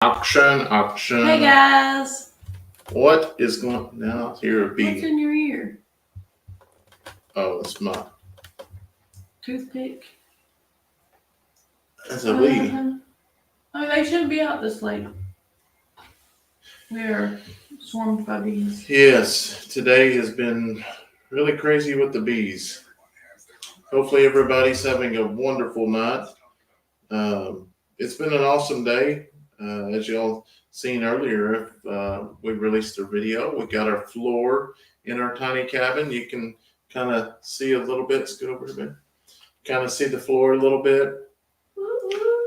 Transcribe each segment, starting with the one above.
Action. Hey guys. What is going now? Here a What's bee. in your ear? Oh, it's my. Toothpick? That's a bee. Oh, they shouldn't be out this late. We are swarmed by bees. Yes, today has been really crazy with the bees. Hopefully, everybody's having a wonderful night. It's been an awesome day. As y'all seen earlier, we released a video. We got our floor in our tiny cabin. You can kind of see a little bit. Scoot over a bit. Kind of see the floor a little bit.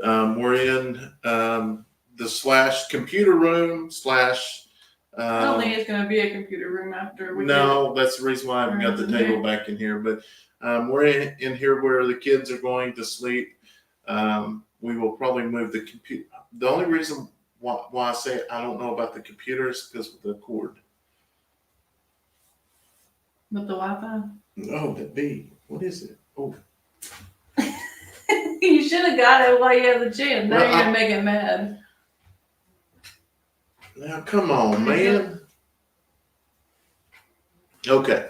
We're in the computer room / I don't think it's going to be a computer room after we No, that's the reason why I've got the table back in here. But we're in here where the kids are going to sleep. We will probably move the computer. The only reason why I say I don't know about the computer is because of the cord. With the Wi-Fi? Oh, the bee. What is it? Oh. You should have got it while you had the chance. Now you're going to make it mad. Now, come on, man. Okay.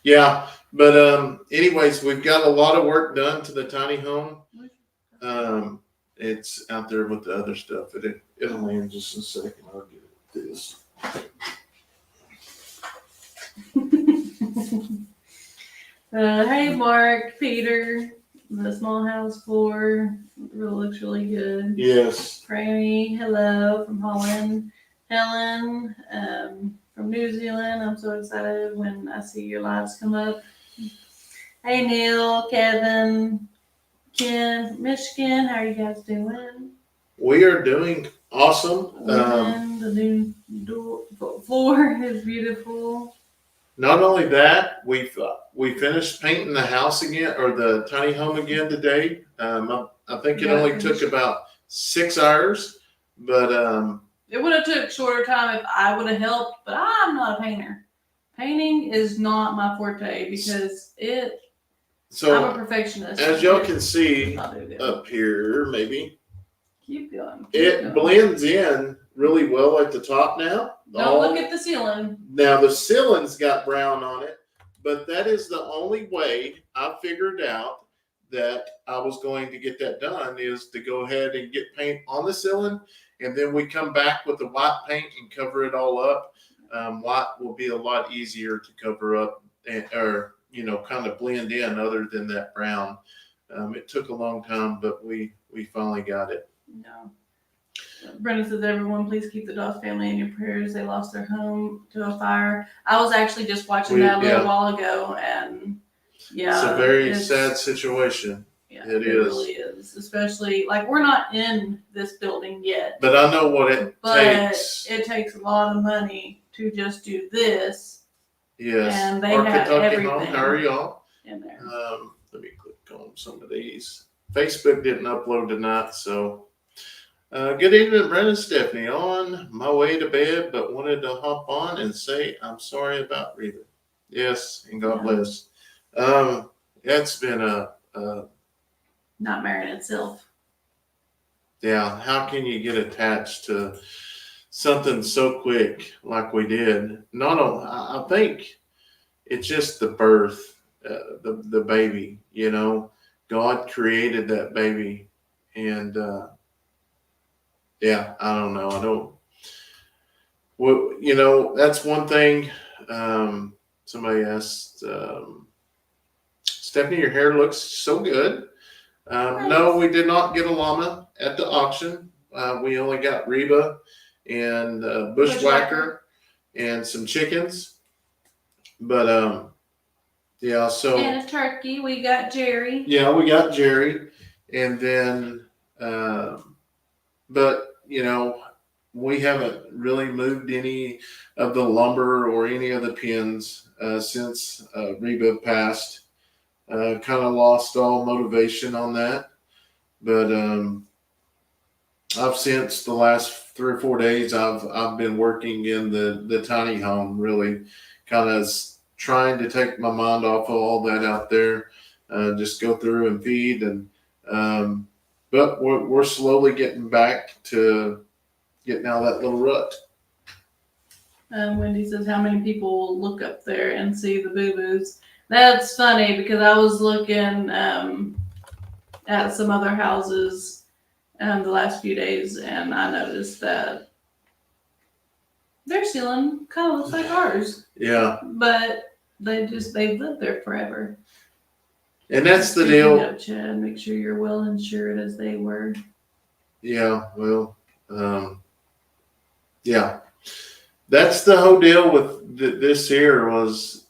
Yeah. But anyways, we've got a lot of work done to the tiny home. It's out there with the other stuff. It'll land just in a second. I'll get this. Hey, Mark, Peter, the small house floor looks really good. Yes. Franny, hello from Holland. Helen, from New Zealand. I'm so excited when I see your lives come up. Hey, Neil, Kevin, Ken from Michigan. How are you guys doing? We are doing awesome. The new floor is beautiful. Not only that, we finished painting the house again, or the tiny home again today. I think it only took about 6 hours, but it would have took shorter time if I would have helped. But I'm not a painter. Painting is not my forte because I'm a perfectionist. As y'all can see up here, maybe. Keep going. It blends in really well at the top now. Don't look at the ceiling. Now the ceiling's got brown on it, but that is the only way I figured out that I was going to get that done is to go ahead and get paint on the ceiling, and then we come back with the white paint and cover it all up. White will be a lot easier to cover up or kind of blend in other than that brown. It took a long time, but we finally got it. No. Brenda says, everyone, please keep the Doss family in your prayers. They lost their home to a fire. I was actually just watching that a little while ago, and it's a very sad situation. Yeah, it really is. Especially, we're not in this building yet. But I know what it takes. It takes a lot of money to just do this. Yes. And they have everything. How are y'all? In there. Let me click on some of these. Facebook didn't upload tonight, so. Good evening, Brenda and Stephanie. On my way to bed, but wanted to hop on and say I'm sorry about Reba. Yes, and God bless. It's been a nightmare in itself. Yeah, how can you get attached to something so quick like we did? Not only, I think it's just the birth, the baby. God created that baby, and. Yeah, I don't know. That's one thing. Somebody asked, Stephanie, your hair looks so good. No, we did not get a llama at the auction. We only got Reba and Bushwhacker and some chickens. But, yeah, so. And a turkey. We got Jerry. Yeah, we got Jerry. And then, but, we haven't really moved any of the lumber or any of the pins since Reba passed. Kind of lost all motivation on that. But I've since the last 3 or 4 days, I've been working in the tiny home, really kind of trying to take my mind off of all that out there. Just go through and feed and. But we're slowly getting back to getting out of that little rut. Wendy says, how many people will look up there and see the boo-boos? That's funny because I was looking at some other houses the last few days, and I noticed that their ceiling kind of looks like ours. Yeah. But they've lived there forever. And that's the Speaking deal. of Chad, make sure you're well insured as they were. Yeah, well, yeah. That's the whole deal with this here was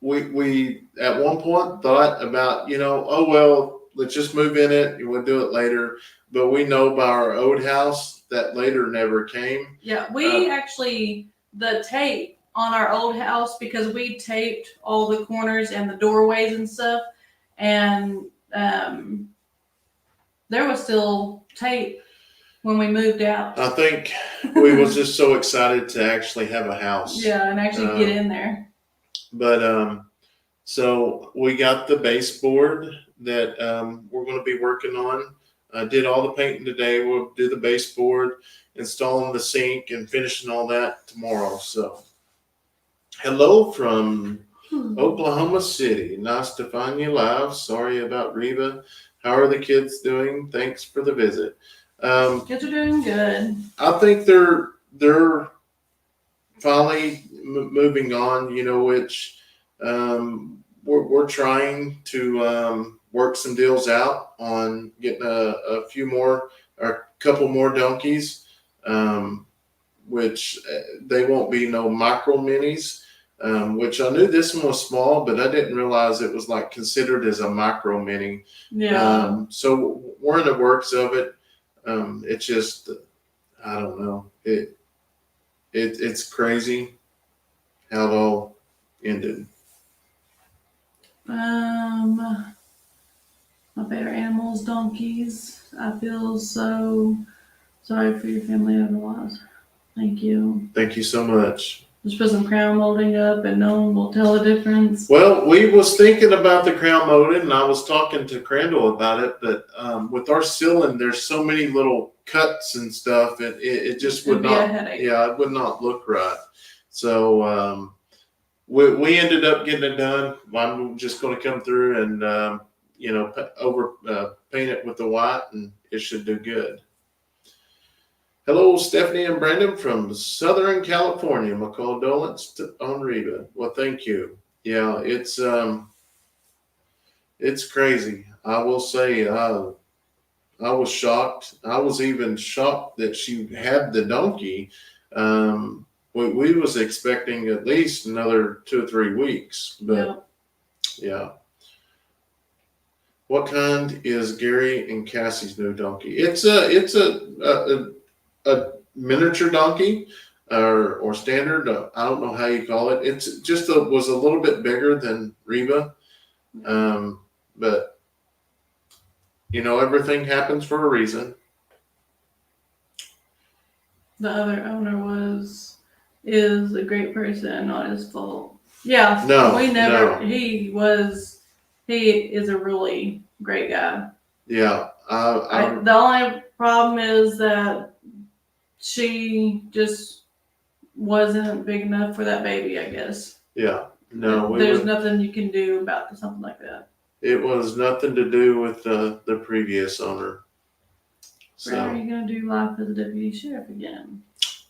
we at one point thought about, oh, well, let's just move in it and we'll do it later. But we know by our old house that later never came. Yeah, we actually, the tape on our old house, because we taped all the corners and the doorways and stuff, and there was still tape when we moved out. I think we was just so excited to actually have a house. Yeah, and actually get in there. But so we got the baseboard that we're going to be working on. I did all the painting today. We'll do the baseboard, installing the sink, and finishing all that tomorrow. So, hello from Oklahoma City. Nice to find you live. Sorry about Reba. How are the kids doing? Thanks for the visit. Kids are doing good. I think they're finally moving on. Which we're trying to work some deals out on getting a few more or a couple more donkeys, which they won't be no micro minis. Which I knew this one was small, but I didn't realize it was like considered as a micro mini. Yeah. So we're in the works of it. It's just, I don't know. It's crazy how it all ended. My favorite animals, donkeys. I feel so sorry for your family over the loss. Thank you. Thank you so much. Just put some crown molding up and no one will tell the difference. Well, we was thinking about the crown molding, and I was talking to Crandall about it, but with our ceiling, there's so many little cuts and stuff, it just would not, it would not look right. So we ended up getting it done. I'm just going to come through and paint it with the white, and it should do good. Hello, Stephanie and Brandon from Southern California. My condolence on Reba. Well, thank you. Yeah, it's crazy. I will say, I was shocked. I was even shocked that she had the donkey. We was expecting at least another 2 or 3 weeks, but yeah. What kind is Gary and Cassie's new donkey? It's a miniature donkey or standard. I don't know how you call it. It's just was a little bit bigger than Reba. But everything happens for a reason. The other owner is a great person, not his fault. Yeah. No. He is a really great guy. Yeah. The only problem is that she just wasn't big enough for that baby, I guess. Yeah. No. There's nothing you can do about something like that. It was nothing to do with the previous owner. So, How are you going to do life as a deputy sheriff again?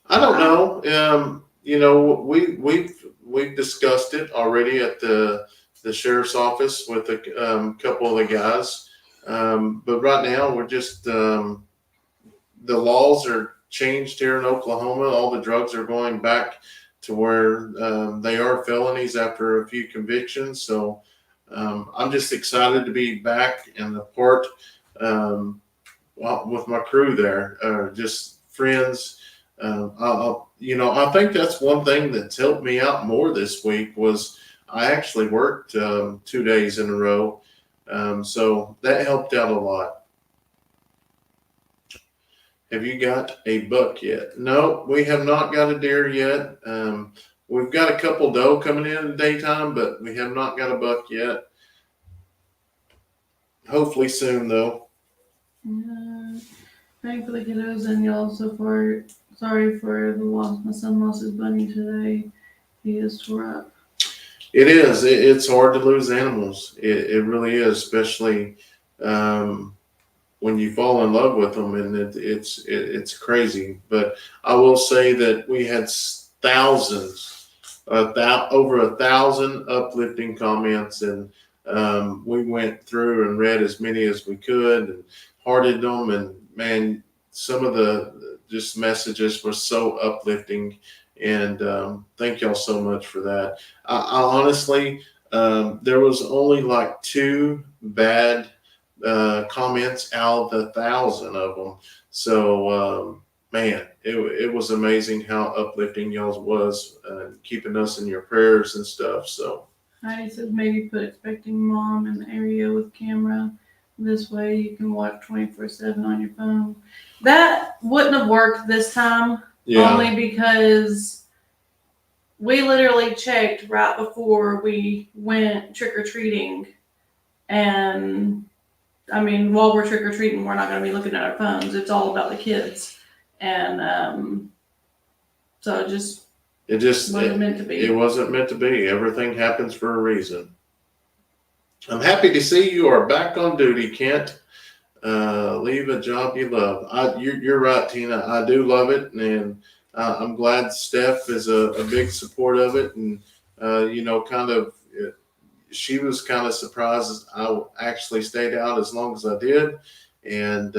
I don't know. We've discussed it already at the sheriff's office with a couple of the guys. But right now we're just the laws are changed here in Oklahoma. All the drugs are going back to where they are felonies after a few convictions. So I'm just excited to be back and a part with my crew there, just friends. I think that's one thing that's helped me out more this week was I actually worked 2 days in a row. So that helped out a lot. Have you got a buck yet? No, we have not got a deer yet. We've got a couple doe coming in the daytime, but we have not got a buck yet. Hopefully soon, though. Thank for the kiddos and y'all so sorry for the loss. My son lost his bunny today. He is tore up. It is. It's hard to lose animals. It really is, especially when you fall in love with them, and it's crazy. But I will say that we had thousands, over 1,000 uplifting comments, and we went through and read as many as we could and hearted them. And man, some of the just messages were so uplifting. And thank y'all so much for that. I honestly, there was only like 2 bad comments out of the 1,000 of them. So, man, it was amazing how uplifting y'all's was, keeping us in your prayers and stuff. So Heidi says maybe put expecting mom in the area with camera. This way you can watch 24/7 on your phone. That wouldn't have worked this time. yeah, Only because we literally checked right before we went trick-or-treating. And, I mean, while we're trick-or-treating, we're not going to be looking at our phones. It's all about the kids. And so it just wasn't meant to be. It wasn't meant to be. Everything happens for a reason. I'm happy to see you are back on duty, Kent. Leave a job you love. You're right, Tina. I do love it, and I'm glad Steph is a big support of it. And she was kind of surprised I actually stayed out as long as I did. And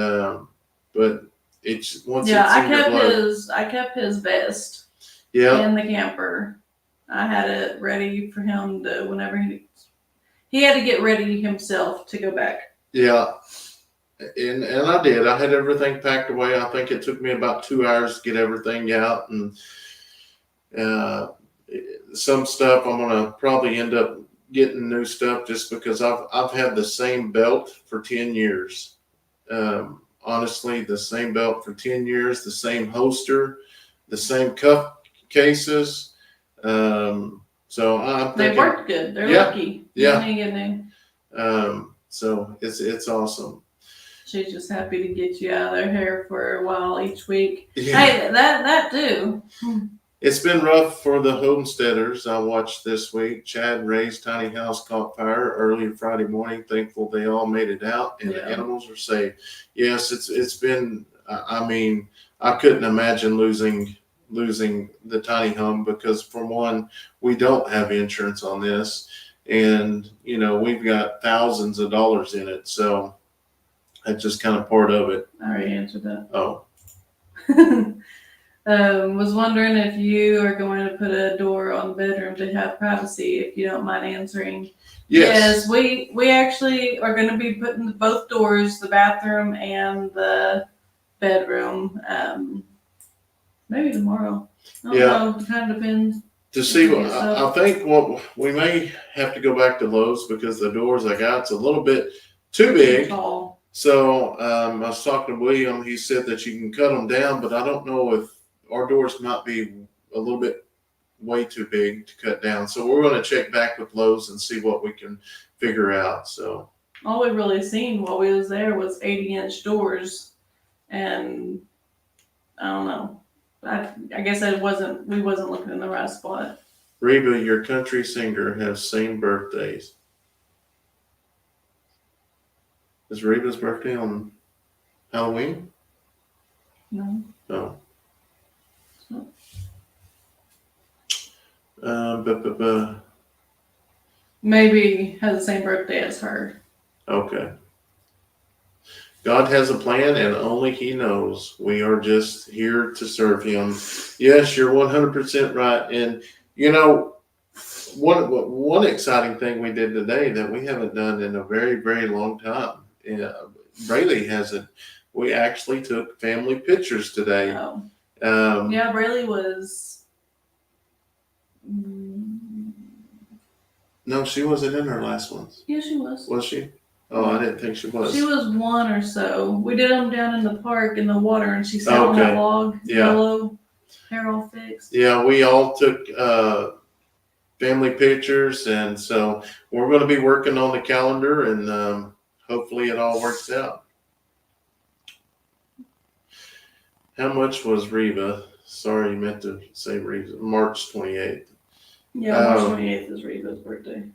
but it's once yeah, it's in your blood. I kept his vest Yeah, in the camper. I had it ready for him to whenever he had to get ready himself to go back. yeah. And I did. I had everything packed away. I think it took me about 2 hours to get everything out. And some stuff I'm gonna probably end up getting new stuff just because I've had the same belt for 10 years. Honestly, the same belt for 10 years, the same holster, the same cuff cases. So I'm thinking They worked good. They're lucky. Yeah. So it's awesome. She's just happy to get you out of their hair for a while each week. Yeah. Hey, that too. It's been rough for the homesteaders. I watched this week. Chad Ray's tiny house caught fire early Friday morning. Thankful they all made it out and the animals are safe. Yes, it's been. I mean, I couldn't imagine losing the tiny home because, for one, we don't have insurance on this, and we've got thousands of dollars in it. So that's just kind of part of it. I already answered that. Oh. Was wondering if you are going to put a door on the bedroom to have privacy, if you don't mind answering. Yes, we actually are going to be putting both doors, the bathroom and the bedroom, maybe tomorrow. I don't know, it kind of depends. To see what I think, what we may have to go back to Lowe's because the doors I got's a little bit too big. Tall. So I was talking to William. He said that you can cut them down, but I don't know if our doors might be a little bit way too big to cut down. So we're going to check back with Lowe's and see what we can figure out. So all we really seen while we was there was 80-inch doors, and I don't know. I guess we wasn't looking in the right spot. Reba, your country singer, has same birthdays. Is Reba's birthday on Halloween? No. No. Maybe has the same birthday as her. Okay. God has a plan and only He knows. We are just here to serve Him. Yes, you're 100% right. And one exciting thing we did today that we haven't done in a very, very long time. Braylee hasn't. We actually took family pictures today. Oh. Yeah, Braylee was. No, she wasn't in her last ones. Yeah, she was. Was she? Oh, I didn't think she was. She was one or so. We did them down in the park in the water, and she sat on that log, yellow, hair all fixed. Yeah, we all took family pictures, and so we're going to be working on the calendar, and hopefully it all works out. How much was Reba Sorry, you meant to say March 28th. Yeah, March 28th is Reva's birthday.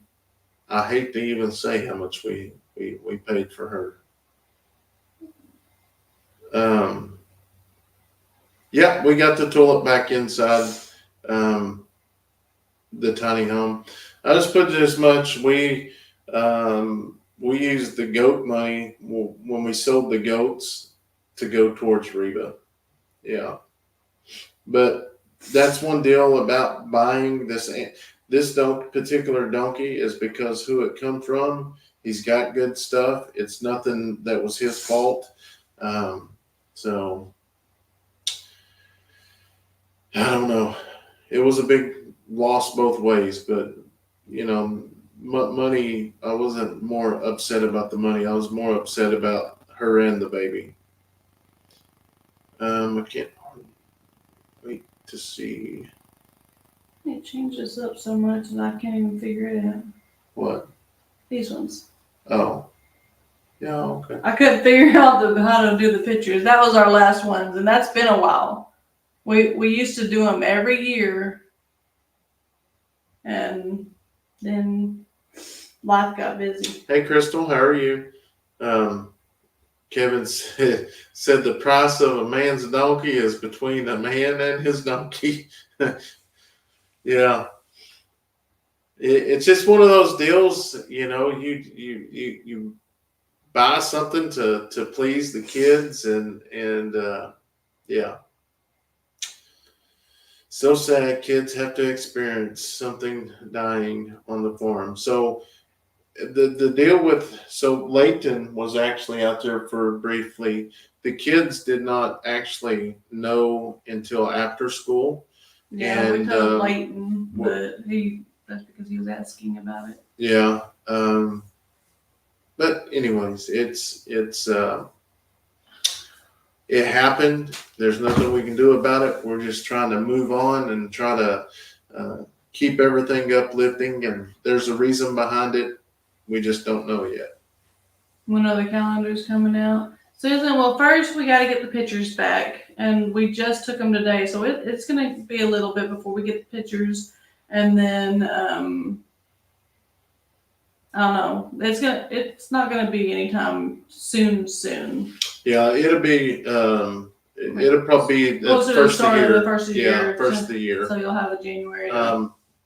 I hate to even say how much we paid for her. Yeah, we got the toilet back inside the tiny home. I just put this much. We used the goat money when we sold the goats to go towards Reba. Yeah, but that's one deal about buying this particular donkey is because who it come from. He's got good stuff. It's nothing that was his fault. So I don't know. It was a big loss both ways, but money. I wasn't more upset about the money. I was more upset about her and the baby. I can't wait to see. It changes up so much that I can't even figure it out. What? These ones. Oh. Yeah, okay. I couldn't figure out how to do the pictures. That was our last ones, and that's been a while. We used to do them every year, and then life got busy. Hey, Crystal, how are you? Kevin said the price of a man's donkey is between a man and his donkey. Yeah. It's just one of those deals, you buy something to please the kids and yeah. So sad kids have to experience something dying on the farm. So the deal with Leighton was actually out there for briefly. The kids did not actually know until after school. Yeah, we told Leighton, but that's because he was asking about it. Yeah. But anyways, it happened. There's nothing we can do about it. We're just trying to move on and try to keep everything uplifting. And there's a reason behind it. We just don't know yet. When are the calendars coming out? Susan, well, first we got to get the pictures back. And we just took them today. So it's going to be a little bit before we get the pictures. And then, I don't know. It's not going to be anytime soon. Yeah, it'll be, it'll probably be the first of the year. First of the year. So you'll have a January.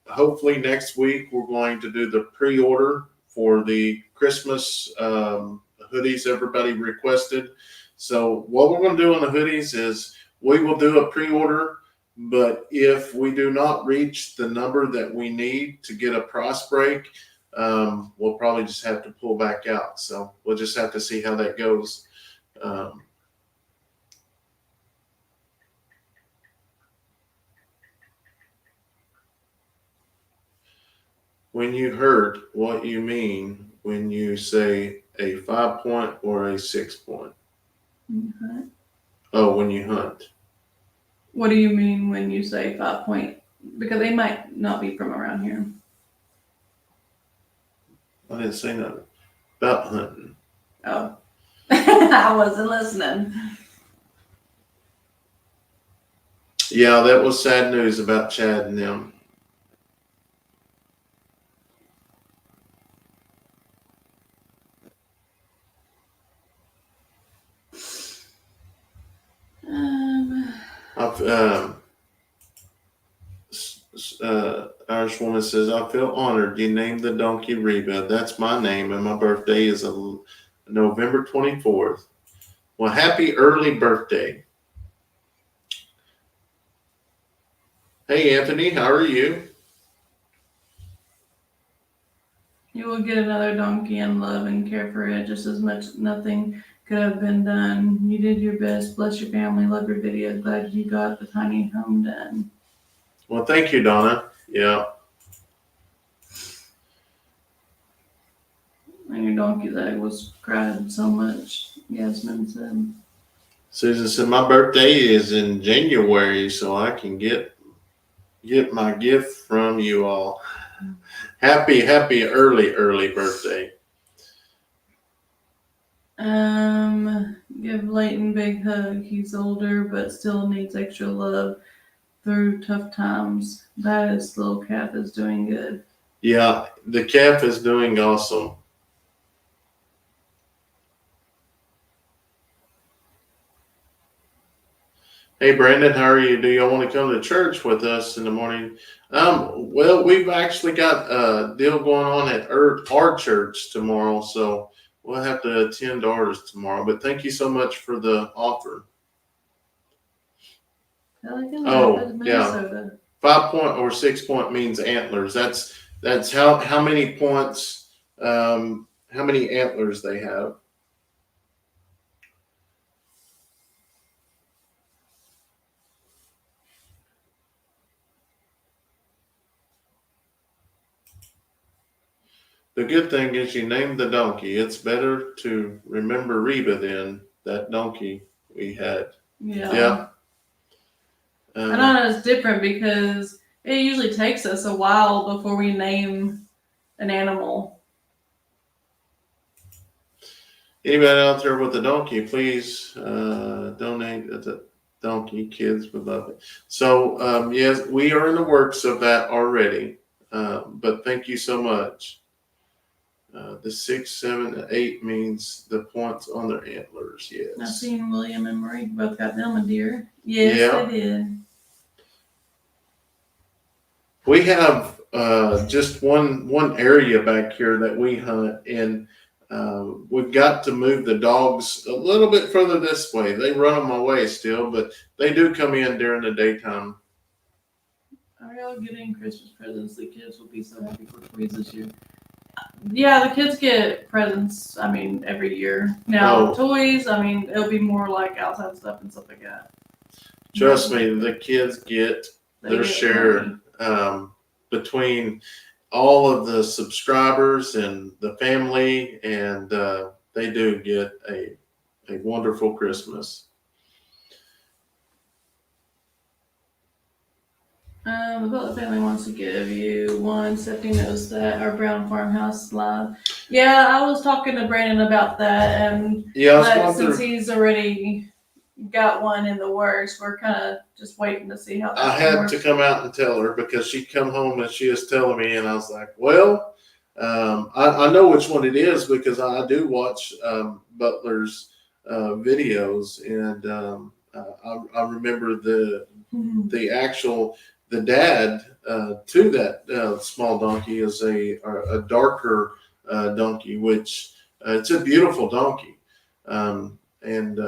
Hopefully next week we're going to do the pre-order for the Christmas hoodies everybody requested. So what we're going to do on the hoodies is we will do a pre-order, but if we do not reach the number that we need to get a price break, we'll probably just have to pull back out. So we'll just have to see how that goes. When you hurt, what you mean when you say a 5-point or a 6-point? Hunt. Oh, when you hunt. What do you mean when you say 5-point? Because they might not be from around here. I didn't say nothing about hunting. Oh, I wasn't listening. Yeah, that was sad news about Chad and them. Irish woman says, I feel honored you named the donkey Reba. That's my name, and my birthday is November 24th. Well, happy early birthday. Hey, Anthony, how are you? You will get another donkey and love and care for it just as much. Nothing could have been done. You did your best. Bless your family. Love your videos. Glad you got the tiny home done. Well, thank you, Donna. Yeah. And your donkey's egg was cried so much, Yasmin said. Susan said, my birthday is in January, so I can get my gift from you all. Happy early birthday. Give Leighton big hug. He's older, but still needs extra love. through tough times. This little calf is doing good. Yeah, the calf is doing awesome. Hey Brandon, how are you? Do y'all want to come to church with us in the morning? Well, we've actually got a deal going on at our church tomorrow, so we'll have to attend ours tomorrow. But thank you so much for the offer. Oh, yeah. Minnesota. 5 point or 6 point means antlers. That's how many points, how many antlers they have. The good thing is you named the donkey. It's better to remember Reba than that donkey we had. Yeah. I know it's different because it usually takes us a while before we name an animal. Anybody out there with a donkey, please donate the donkey. Kids would love it. So, yes, we are in the works of that already. But thank you so much. The 6, 7, 8 means the points on their antlers. Yes. I've seen William and Marie both got them a deer. Yes, they did. We have just one area back here that we hunt, and we've got to move the dogs a little bit further this way. They run on my way still, but they do come in during the daytime. Are y'all getting Christmas presents? The kids will be so happy for toys this year. Yeah, the kids get presents, every year. Now, toys, it'll be more like outside stuff and stuff like that. Trust me, the kids get their share between all of the subscribers and the family, and they do get a wonderful Christmas. The Butler family wants to give you one. Stephanie knows that our brown farmhouse is live. Yeah, I was talking to Brandon about that, and since he's already got one in the works, we're kind of just waiting to see how that I had to come out and tell her because she come home and she was telling me, and I was like, well, I know which one it is because I do watch Butler's videos, and I remember the actual the dad to that small donkey is a darker donkey, which it's a beautiful donkey, and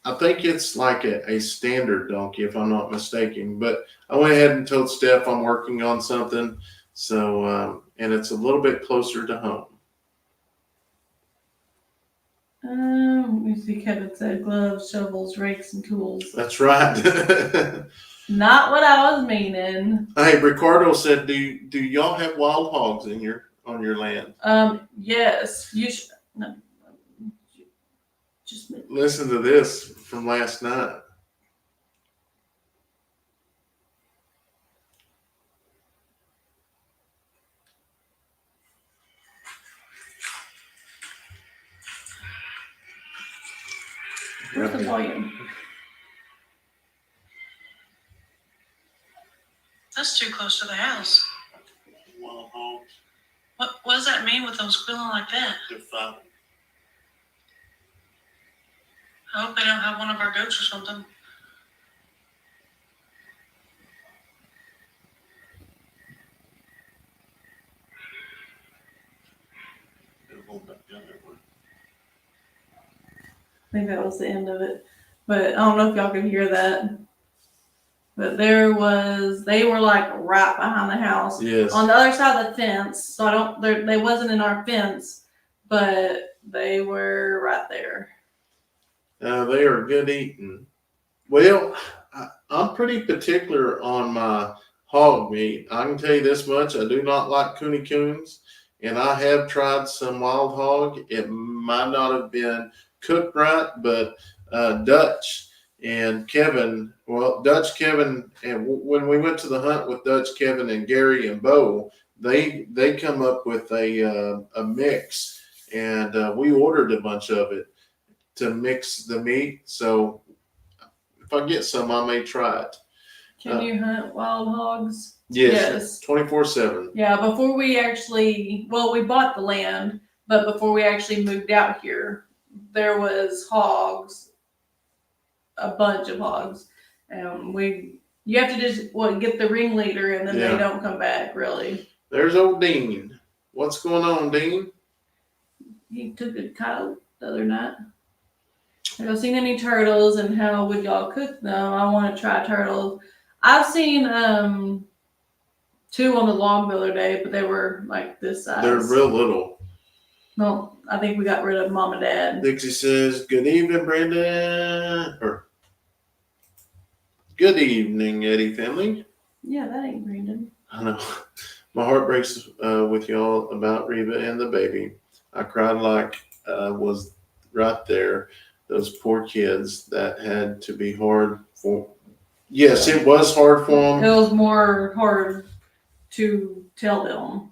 I think it's like a standard donkey, if I'm not mistaken. But I went ahead and told Steph I'm working on something, so and it's a little bit closer to home. Let me see. Kevin said gloves, shovels, rakes, and tools. That's right. Not what I was meaning. Hey, Ricardo said, do y'all have wild hogs on your land? Yes. You should. No. Just listen to this from last night. Where's the volume? That's too close to the house. Wild hogs. What does that mean with them squealing like that? They're fighting. I hope they don't have one of our goats or something. I think that was the end of it. But I don't know if y'all could hear that. But they were like right behind the house. Yes. On the other side of the fence. So they wasn't in our fence, but they were right there. They are good eating. Well, I'm pretty particular on my hog meat. I can tell you this much. I do not like cooney coons, and I have tried some wild hog. It might not have been cooked right, but Dutch and Kevin, Dutch, Kevin, and when we went to the hunt with Dutch, Kevin, and Gary and Bo, they come up with a mix, and we ordered a bunch of it to mix the meat. So if I get some, I may try it. Can you hunt wild hogs? Yes. 24/7. Yeah, before we actually, we bought the land, but before we actually moved out here, there was hogs, a bunch of hogs. You have to just get the ringleader, and then Yeah. they don't come back really. There's old Dean. What's going on, Dean? He took a coyote the other night. Have y'all seen any turtles, and how would y'all cook them? I want to try turtles. I've seen 2 on the log the other day, but they were like this size. They're real little. No, I think we got rid of Mom and Dad. Dixie says, "Good evening, Brandon." Or, "Good evening, Eddy family." Yeah, that ain't Brandon. I know. My heart breaks with y'all about Reba and the baby. I cried like I was right there. Those poor kids, that had to be hard for. Yes, it was hard for them. It was more hard to tell them.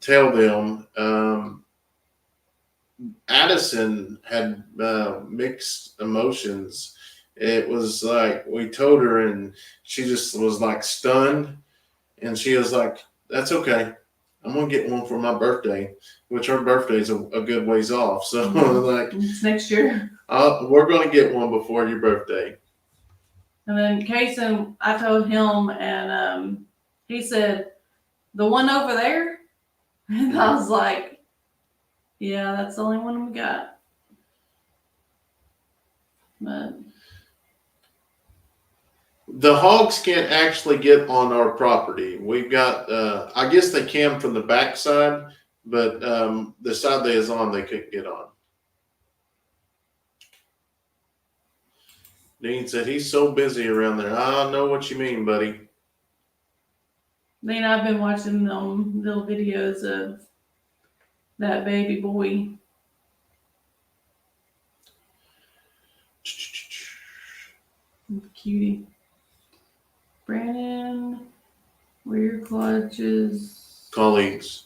Addison had mixed emotions. It was like we told her, and she just was like stunned, and she was like, "That's okay. I'm gonna get one for my birthday," which her birthday's a good ways off. So like, it's next year. We're gonna get one before your birthday. And then Kayson, I told him, and he said, "The one over there," and I was like, "Yeah, that's the only one we got." But the hogs can't actually get on our property. We've got, I guess they can from the back side, but the side they is on, they couldn't get on. Dean said he's so busy around there. I know what you mean, buddy. then I've been watching them little videos of that baby boy. Cutie. Brandon, we're your Colleagues.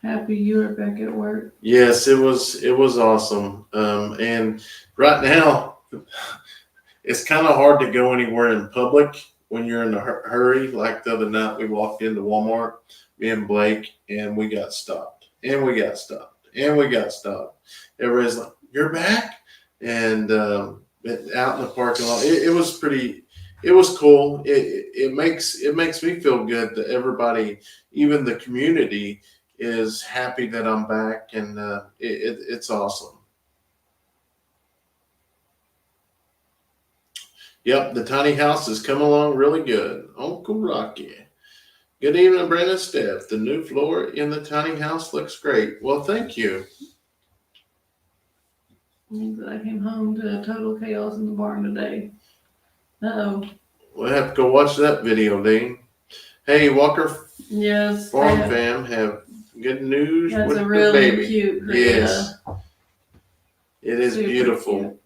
Happy you are back at work. Yes, it was awesome. And right now, it's kind of hard to go anywhere in public when you're in a hurry. Like the other night, we walked into Walmart, me and Blake, and we got stopped. Everybody's like, "You're back?" And out in the parking lot, it was pretty. It was cool. It makes me feel good that everybody, even the community, is happy that I'm back, and it's awesome. Yep, the tiny house is coming along really good. Uncle Rocky. Good evening, Brandon, Steph. The new floor in the tiny house looks great. Well, thank you. I came home to total chaos in the barn today. Uh-oh. We'll have to go watch that video, Dean. Hey, Walker Yes. Farm fam have good news That's with a the really baby. cute. Yes. It is Super beautiful.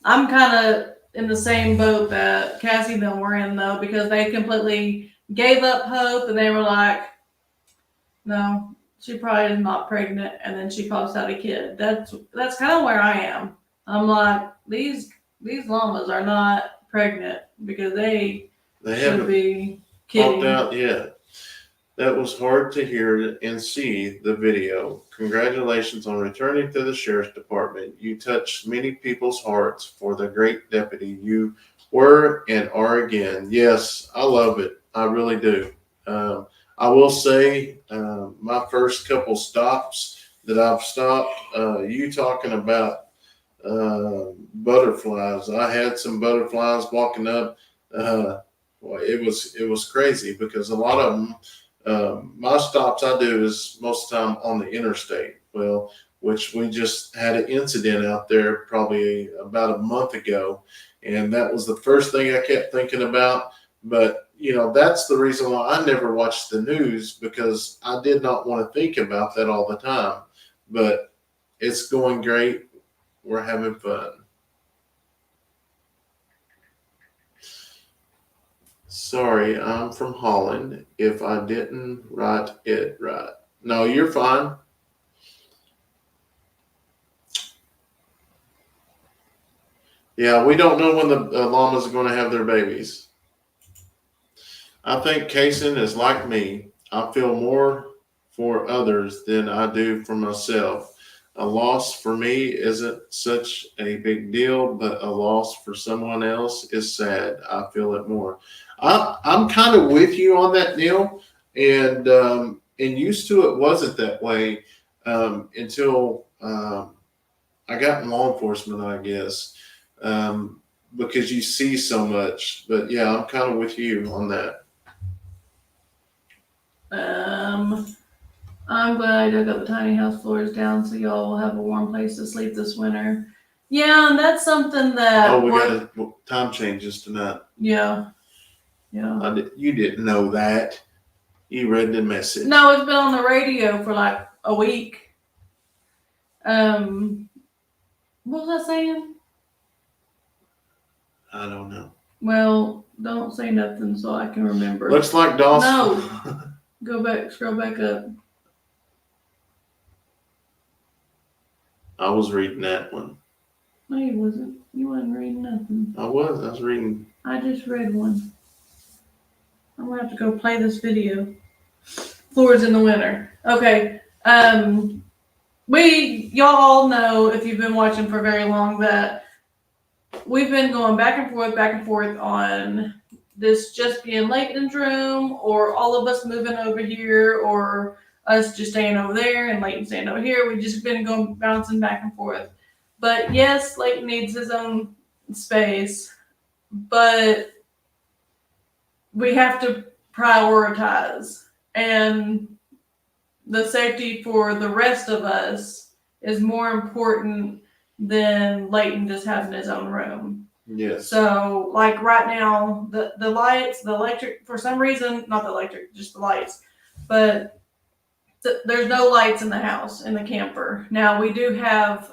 I'm kind of in the same boat that Cassie and them were in, though, because they completely gave up hope, and they were like, "No, she probably is not pregnant," and then she pops out a kid. That's kind of where I am. I'm like, these llamas are not pregnant because they should haven't be popped kidding. out yet. That was hard to hear and see the video. Congratulations on returning to the sheriff's department. You touched many people's hearts for the great deputy you were and are again. Yes, I love it. I really do. I will say my first couple stops that I've stopped, you talking about butterflies. I had some butterflies walking up. It was crazy because a lot of them, my stops I do is most of the time on the interstate. Well, which we just had an incident out there probably about a month ago, and that was the first thing I kept thinking about. But that's the reason why I never watched the news, because I did not want to think about that all the time. But it's going great. We're having fun. Sorry, I'm from Holland if I didn't write it right. No, you're fine. Yeah, we don't know when the llamas are going to have their babies. I think Kayson is like me. I feel more for others than I do for myself. A loss for me isn't such a big deal, but a loss for someone else is sad. I feel it more. I'm kind of with you on that, Neil, and used to it wasn't that way until I got in law enforcement, I guess, because you see so much. But yeah, I'm kind of with you on that. I'm glad I dug up the tiny house floors down so y'all will have a warm place to sleep this winter. Yeah, and that's something that. Oh, we got time changes tonight. Yeah. Yeah. You didn't know that. You read the message. No, it's been on the radio for like a week. What was I saying? I don't know. Well, don't say nothing so I can remember. Looks like Dawson. No. Go back, scroll back up. I was reading that one. No, you wasn't. You wasn't reading nothing. I was reading. I just read one. I'm gonna have to go play this video. Floors in the winter. Okay. Y'all all know if you've been watching for very long that we've been going back and forth on this just being Leighton's room, or all of us moving over here, or us just staying over there and Leighton staying over here. We've just been going bouncing back and forth. But yes, Leighton needs his own space, but we have to prioritize, and the safety for the rest of us is more important than Leighton just having his own room. Yes. So, like right now, the lights, the electric, for some reason, not the electric, just the lights, but there's no lights in the house, in the camper. Now, we do have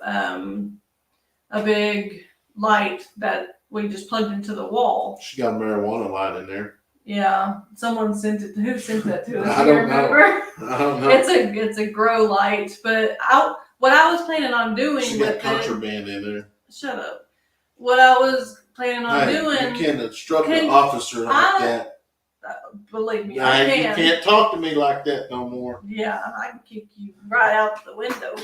a big light that we just plugged into the wall. She got a marijuana light in there. Yeah, someone sent it. Who sent that to us? I don't know. I don't know. It's a grow light, but what I was planning on doing She with got contraband in there. Shut up. What I was planning on doing. You can't instruct an officer like that. Believe me, You I can. can't talk to me like that no more. Yeah, I can kick you right out the window.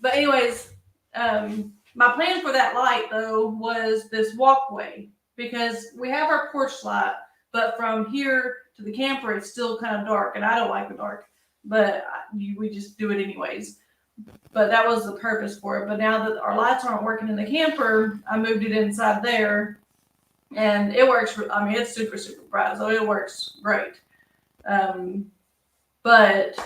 But anyways, my plan for that light though was this walkway, because we have our porch light, but from here to the camper it's still kind of dark, and I don't like the dark, but we just do it anyways. But that was the purpose for it. But now that our lights aren't working in the camper, I moved it inside there, and it works. I mean, it's super, super bright, so it works great. But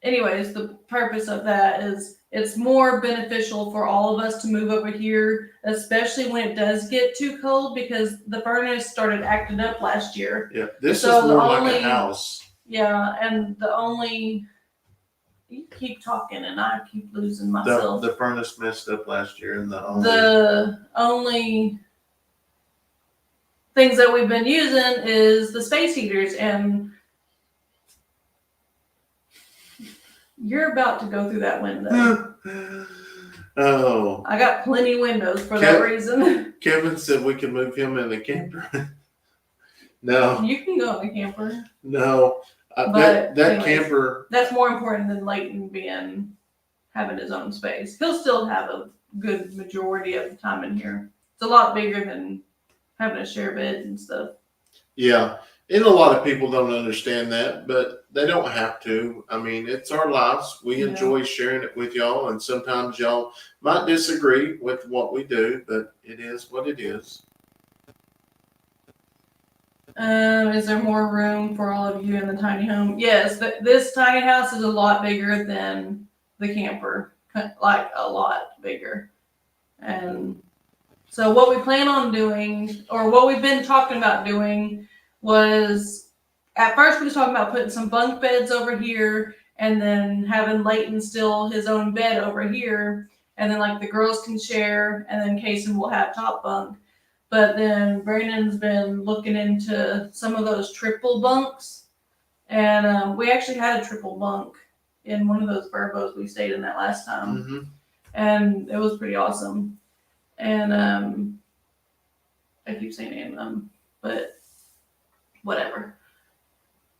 anyways, the purpose of that is it's more beneficial for all of us to move over here, especially when it does get too cold, because the furnace started acting up last year. Yeah, this is more like a house. Yeah, and you keep talking and I keep losing myself. The furnace messed up last year, and the only things that we've been using is the space heaters, and you're about to go through that window. Oh. I got plenty windows for that reason. Kevin said we can move him in the camper. No. You can go in the camper. No. That anyways, camper. That's more important than Leighton having his own space. He'll still have a good majority of the time in here. It's a lot bigger than having a share bed and stuff. Yeah. And a lot of people don't understand that, but they don't have to. I mean, it's our lives. We enjoy sharing it with y'all, and sometimes y'all might disagree with what we do, but it is what it is. Is there more room for all of you in the tiny home? Yes, this tiny house is a lot bigger than the camper, like a lot bigger. And so what we plan on doing, or what we've been talking about doing, was at first we was talking about putting some bunk beds over here, and then having Leighton still his own bed over here, and then like the girls can share, and then Kayson will have top bunk. But then Brandon's been looking into some of those triple bunks, and we actually had a triple bunk in one of those Verbos we stayed in that last time, and it was pretty awesome. And I keep saying but whatever.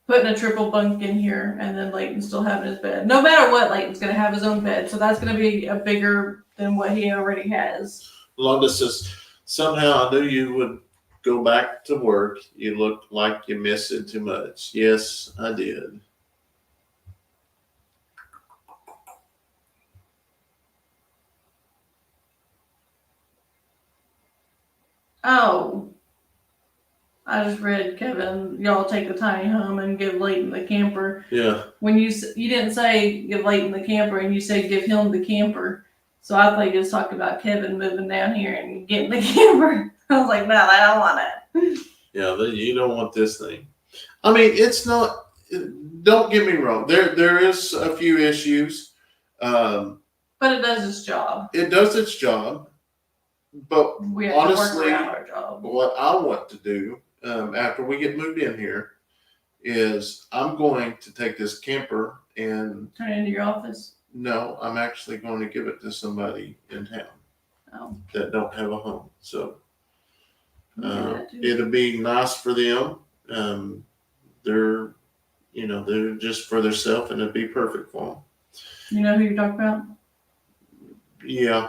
Putting a triple bunk in here, and then Leighton still having his bed. No matter what, Leighton's gonna have his own bed, so that's gonna be a bigger than what he already has. Londa says, somehow I knew you would go back to work. You look like you miss it too much. Yes, I did. Oh, I just read Kevin. Y'all take the tiny home and give Leighton the camper. Yeah. When you didn't say give Leighton the camper, and you said give him the camper, so I thought you just talked about Kevin moving down here and getting the camper. I was like, no, I don't want it. Yeah, you don't want this thing. I mean, it's not. Don't get me wrong. There is a few issues. But it does its job. It does its job. But We have honestly, to work around our job. what I want to do after we get moved in here is I'm going to take this camper and Turn it into your office. no, I'm actually going to give it to somebody in town Oh, that don't have a home. So you can do that too. it'll be nice for them. They're just for themselves, and it'd be perfect for them. You know who you're talking about? Yeah.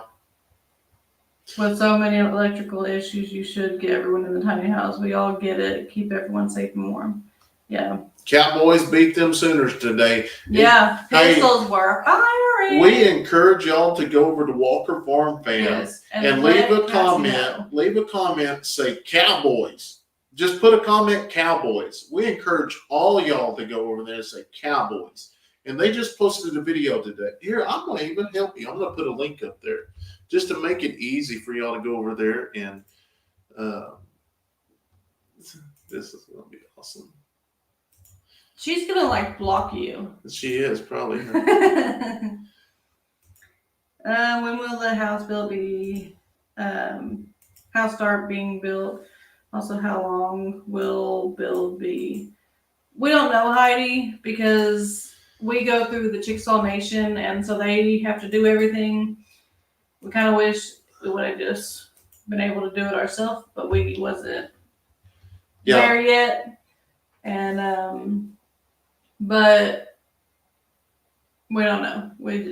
With so many electrical issues, you should get everyone in the tiny house. We all get it. Keep everyone safe and warm. Yeah. Cowboys beat them Sooners today. Yeah. Hey, Pistols were firing. We encourage y'all to go over to Walker Farm Fans Yes. and let leave a Cassie comment. know. Leave a comment. Say Cowboys. Just put a comment, Cowboys. We encourage all y'all to go over there and say Cowboys. And they just posted a video today. Here, I'm going to even help you. I'm going to put a link up there just to make it easy for y'all to go over there. And this is going to be awesome. She's going to block you. She is probably. When will the house build be? House start being built? Also, how long will build be? We don't know, Heidi, because we go through the Chickasaw Nation, and so they have to do everything. We kind of wish we would have just been able to do it ourselves, but we wasn't there yet. And but we don't know.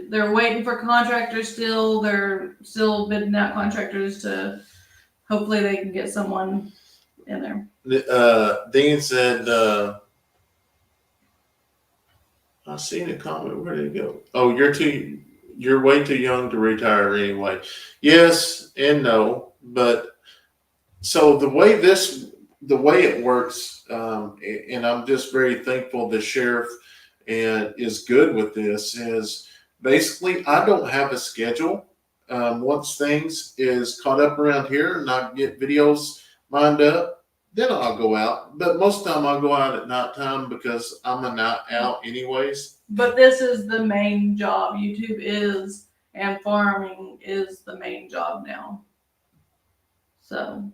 They're waiting for contractors still. They're still bidding out contractors to hopefully they can get someone in there. Dean said, I seen a comment. Where did it go? Oh, you're way too young to retire anyway. Yes and no, but so the way it works, and I'm just very thankful the sheriff is good with this, is basically I don't have a schedule. Once things is caught up around here and I get videos lined up, then I'll go out. But most of the time I'll go out at nighttime because I'm a night out anyways. But this is the main job. YouTube is, and farming is the main job now. So,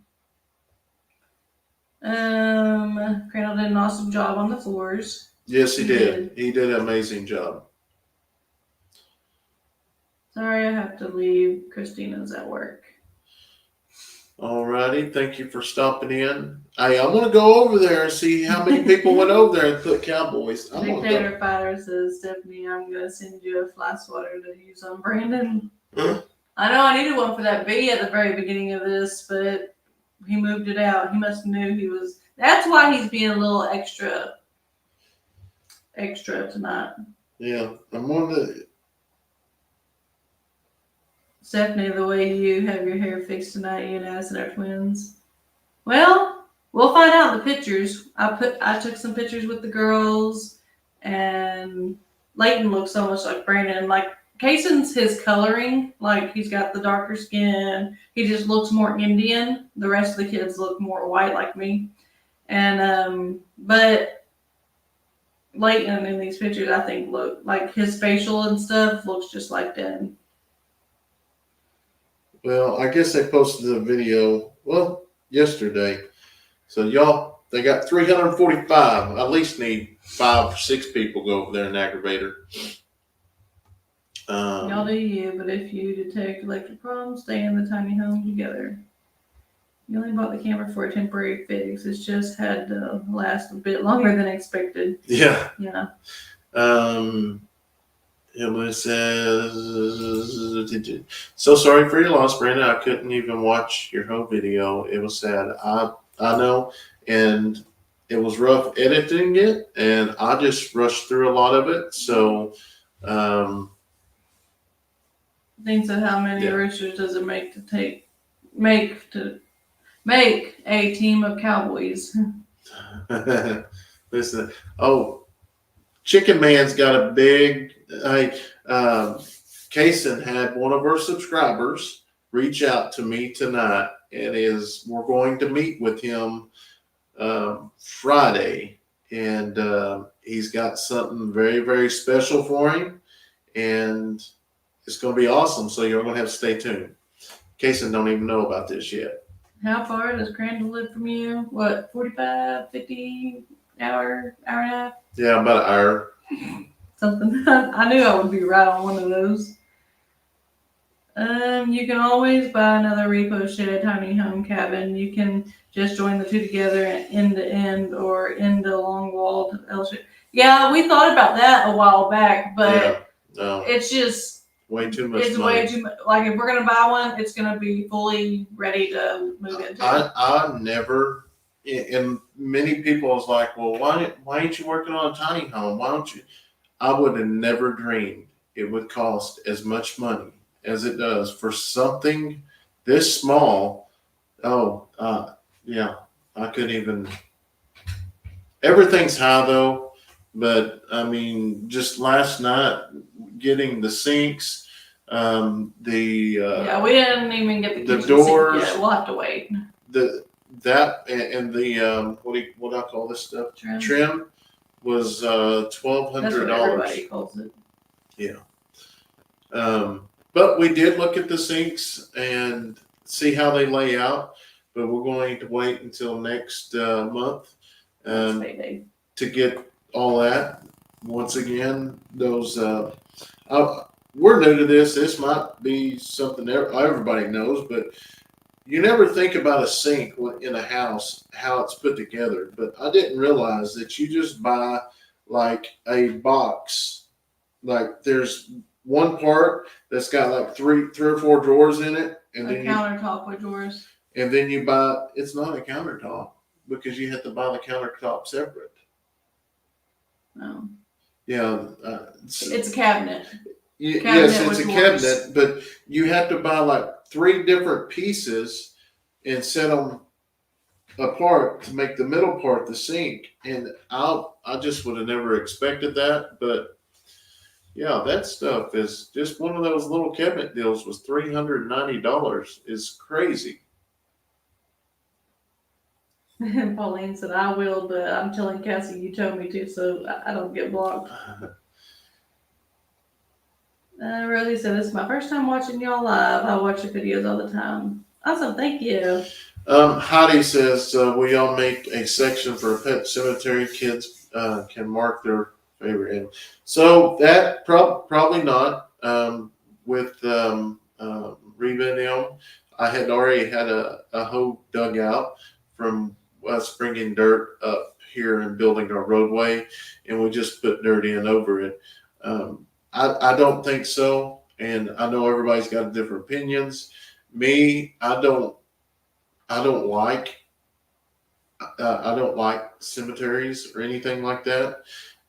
Crandall did an awesome job on the floors. Yes, he did. He did an amazing job. Sorry, I have to leave. Christina's at work. All righty. Thank you for stopping in. Hey, I want to go over there and see how many people went over there and put Cowboys. I'm gonna Dictator Fighter says, Stephanie, I'm going to send you a fly swatter to use on Brandon. Huh? I know I needed one for that bee at the very beginning of this, but he moved it out. He must have knew he was. That's why he's being a little extra tonight. Yeah, I'm on the. Stephanie, the way you have your hair fixed tonight, you and Addison are twins. Well, we'll find out in the pictures. I took some pictures with the girls, and Leighton looks so much like Brandon. Like Kayson's his coloring, like he's got the darker skin. He just looks more Indian. The rest of the kids look more white like me. And but Leighton in these pictures, I think, look like his facial and stuff looks just like Dad. Well, I guess they posted a video, yesterday. So y'all, they got 345. I at least need 5 or 6 people go over there and aggravate her. Y'all do you, but if you detect electric problems, stay in the tiny home together. You only bought the camera for a temporary fix. It's just had to last a bit longer than expected. Yeah. Yeah. It was so sorry for your loss, Brandon. I couldn't even watch your whole video. It was sad. I know, and it was rough editing it, and I just rushed through a lot of it. So, Thinks of how many Yeah. roosters does it make to make a team of cowboys? listen. Oh, Chicken Man's got a big. Kayson had one of our subscribers reach out to me tonight, and we're going to meet with him Friday, and he's got something very, very special for him, and it's going to be awesome. So you're going to have to stay tuned. Kayson don't even know about this yet. How far does Crandall live from you? What, 45, 50 hour and a half? Yeah, about an hour. Something. I knew I would be right on one of those. You can always buy another repo shed, tiny home cabin. You can just join the two together end to end or end a long walled L shape. Yeah, we thought about that a while back, but No, it's just way too much it's money. way too much. Like if we're gonna buy one, it's gonna be fully ready to move into. I never, and many people was like, well, why ain't you working on a tiny home? Why don't you? I would have never dreamed it would cost as much money as it does for something this small. Oh, yeah, I couldn't even. Everything's high though, but I mean, just last night getting the sinks, Yeah, we didn't even get the the kitchen doors. sink yet. We'll have to wait. That and the what I call this stuff trim was That's $1,200. what everybody calls it. Yeah. But we did look at the sinks and see how they lay out, but we're going to wait until next month That's payday. to get all that. Once again, those we're new to this. This might be something everybody knows, but you never think about a sink in a house, how it's put together. But I didn't realize that you just buy like a box. Like there's one part that's got like three or four drawers in it, and then countertop with drawers. And then you buy. It's not a countertop because you have to buy the countertop separate. No. Yeah, it's a cabinet. Yes, it's a cabinet, but you have to buy like 3 different pieces and set them apart to make the middle part the sink. And I just would have never expected that, but yeah, that stuff is just one of those little cabinet deals. Was $390 is crazy. And Pauline said, "I will, but I'm telling Cassie you told me to, so I don't get blocked." Rosie said, "This is my first time watching y'all live. I watch your videos all the time." Awesome, thank you. Heidi says, will y'all make a section for a pet cemetery? Kids can mark their favorite animal. So that probably not. With Reba and them, I had already had a hoe dug out from us bringing dirt up here and building our roadway, and we just put dirt in over it. I don't think so, and I know everybody's got different opinions. Me, I don't like cemeteries or anything like that.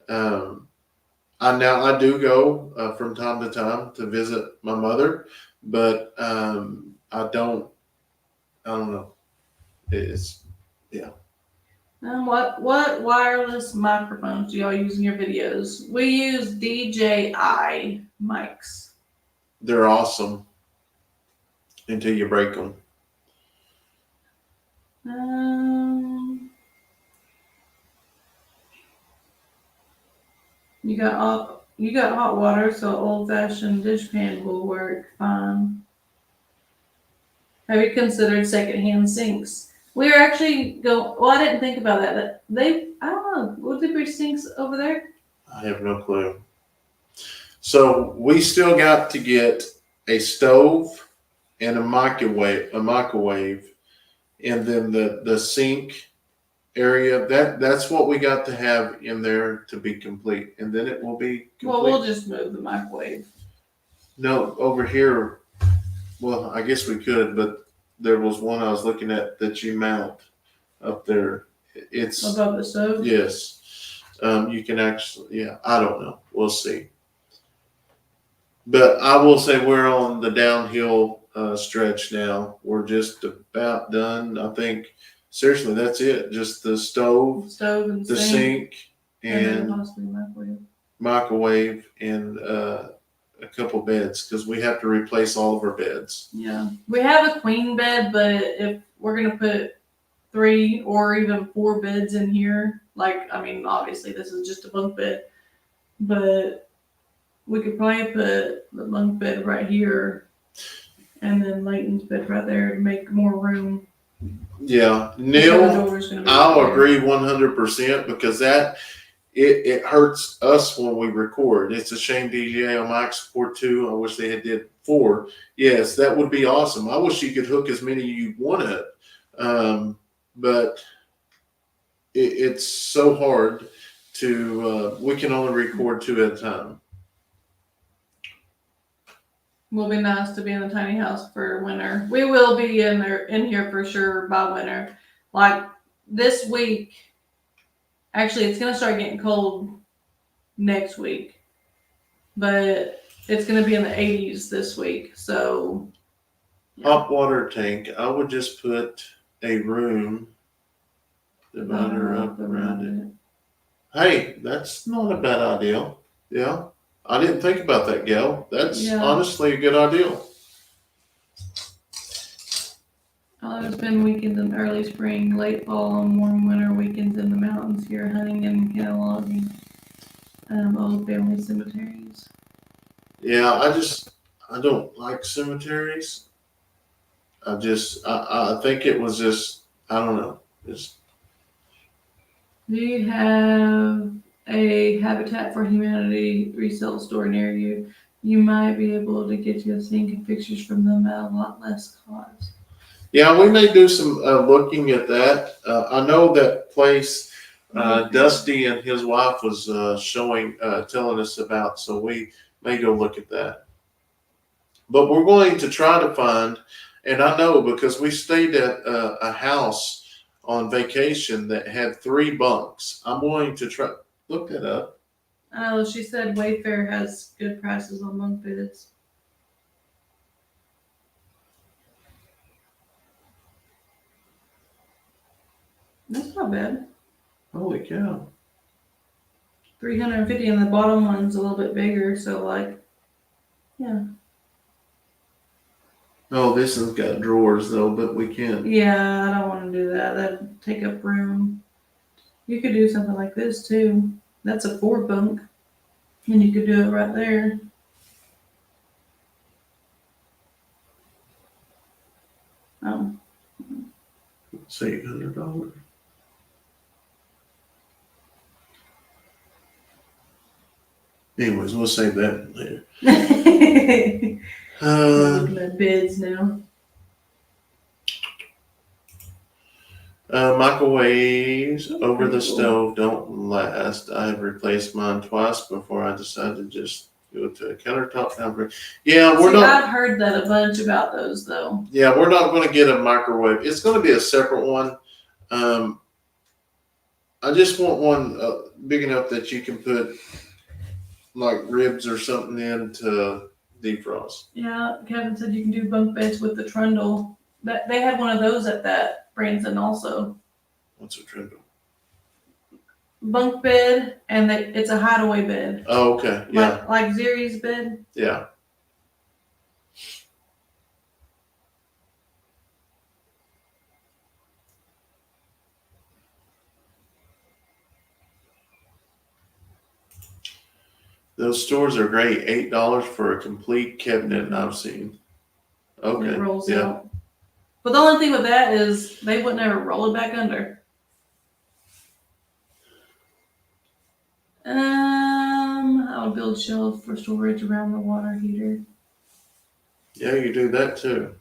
I do go from time to time to visit my mother, but I don't know. It's yeah. What wireless microphones do y'all use in your videos? We use DJI mics. They're awesome until you break them. You got hot water, so old-fashioned dishpan will work fine. Have you considered secondhand sinks? We are actually well, I didn't think about that. I don't know. Would there be sinks over there? I have no clue. So we still got to get a stove and a microwave, and then the sink area. That's what we got to have in there to be complete, and then it will be complete. Well, we'll just move the microwave. No, over here. Well, I guess we could, but there was one I was looking at that you mount up there. It's Above the stove? yes. You can actually, yeah. I don't know. We'll see. But I will say we're on the downhill stretch now. We're just about done. I think seriously, that's it. Just the stove, And the sink, sink, and then and possibly microwave. microwave, and a couple beds because we have to replace all of our beds. Yeah. We have a queen bed, but if we're going to put 3 or even 4 beds in here, like, I mean, obviously this is just a bunk bed, but we could probably put the bunk bed right here and then Leighton's bed right there to make more room. Yeah, The Neil, door's gonna be I'll right there. agree 100% because it hurts us when we record. It's a shame DJI on Mike support 2. I wish they had did 4. Yes, that would be awesome. I wish you could hook as many you wanted, but it's so hard to. We can only record 2 at a time. Will be nice to be in the tiny house for winter. We will be in here for sure by winter. Like this week, actually, it's gonna start getting cold next week, but it's gonna be in the 80s this week. So, Hot water tank. I would just put a room divider up around it. Hey, that's not a bad idea. Yeah. I didn't think about that, Gail. That's honestly a good idea. I'll spend weekends in early spring, late fall, and warm winter weekends in the mountains here, hunting and cataloging old family cemeteries. Yeah, I don't like cemeteries. I think it was just, I don't know. Just. Do you have a Habitat for Humanity resale store near you? You might be able to get you a sink and pictures from them at a lot less cost. Yeah, we may do some looking at that. I know that place Dusty and his wife was telling us about, so we may go look at that. But we're going to try to find, and I know because we stayed at a house on vacation that had 3 bunks. I'm going to try look that up. I know she said Wayfair has good prices on bunk beds. That's not bad. Holy cow. 350, and the bottom one's a little bit bigger, so like, yeah. Oh, this has got drawers though, but we can't. Yeah, I don't want to do that. That'd take up room. You could do something like this too. That's a 4 bunk, and you could do it right there. Oh. It's $800. Anyways, we'll save that later. Looking at bids now. Microwaves over the stove don't last. I've replaced mine twice before I decided to just go to a countertop number. Yeah, we're not. I've heard that a bunch about those though. Yeah, we're not going to get a microwave. It's going to be a separate one. I just want one big enough that you can put like ribs or something in to defrost. Yeah, Kevin said you can do bunk beds with the trundle. That they had one of those at that Branson also. What's a trundle? Bunk bed, and it's a hideaway bed. Oh, okay. Yeah. Like Zeri's bed. Yeah. Those stores are great. $8 for a complete cabinet I've seen. Okay. It rolls out. But the only thing with that is they wouldn't ever roll it back under. I I'll build shelves for storage around the water heater. Yeah, you do that too.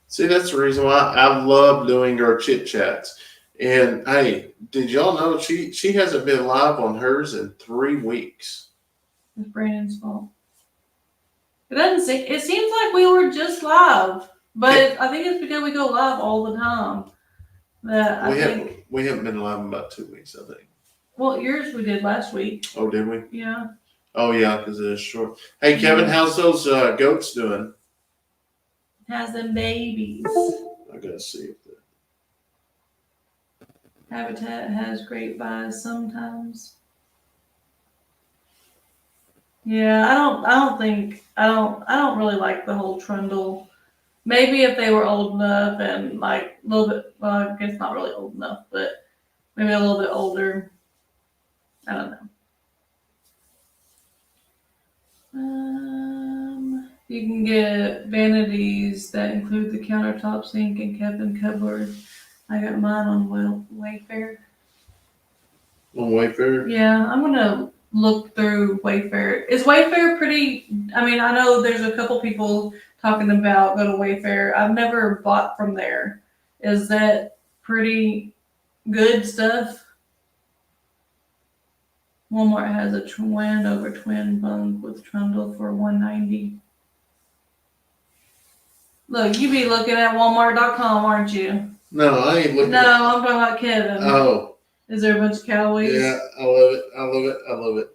See, that's the reason why I love doing our chit chats. And hey, did y'all know she hasn't been live on hers in 3 weeks? It's Brandon's fault. It doesn't seem. It seems like we were just live, but I think it's because we go live all the time. That I think. We haven't been live in about 2 weeks, I think. Well, yours we did last week. Oh, did we? Yeah. Oh yeah, because it is short. Hey Kevin, how's those goats doing? Has them babies. I gotta see if that. Habitat has great buys sometimes. Yeah, I don't really like the whole trundle. Maybe if they were old enough and like a little bit, well, I guess not really old enough, but maybe a little bit older. I don't know. You can get vanities that include the countertop sink and cabin cupboard. I got mine on Wayfair. On Wayfair? Yeah, I'm gonna look through Wayfair. Is Wayfair pretty? I mean, I know there's a couple people talking about go to Wayfair. I've never bought from there. Is that pretty good stuff? Walmart has a twin over twin bunk with trundle for $190. Look, you be looking at Walmart.com, aren't you? No, I ain't looking. No, I'm talking about Kevin. Oh. Is there a bunch of cowboys? Yeah, I love it. I love it. I love it.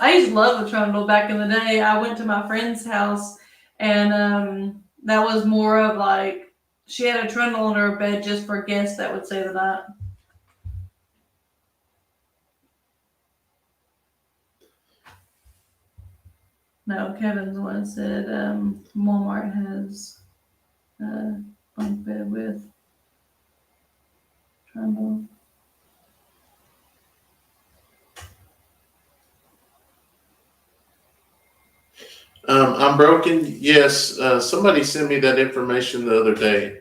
I used to love the trundle back in the day. I went to my friend's house, and that was more of like she had a trundle on her bed just for guests that would stay the night. No, Kevin's the one that said Walmart has a bunk bed with trundle. I'm broken. Yes, somebody sent me that information the other day.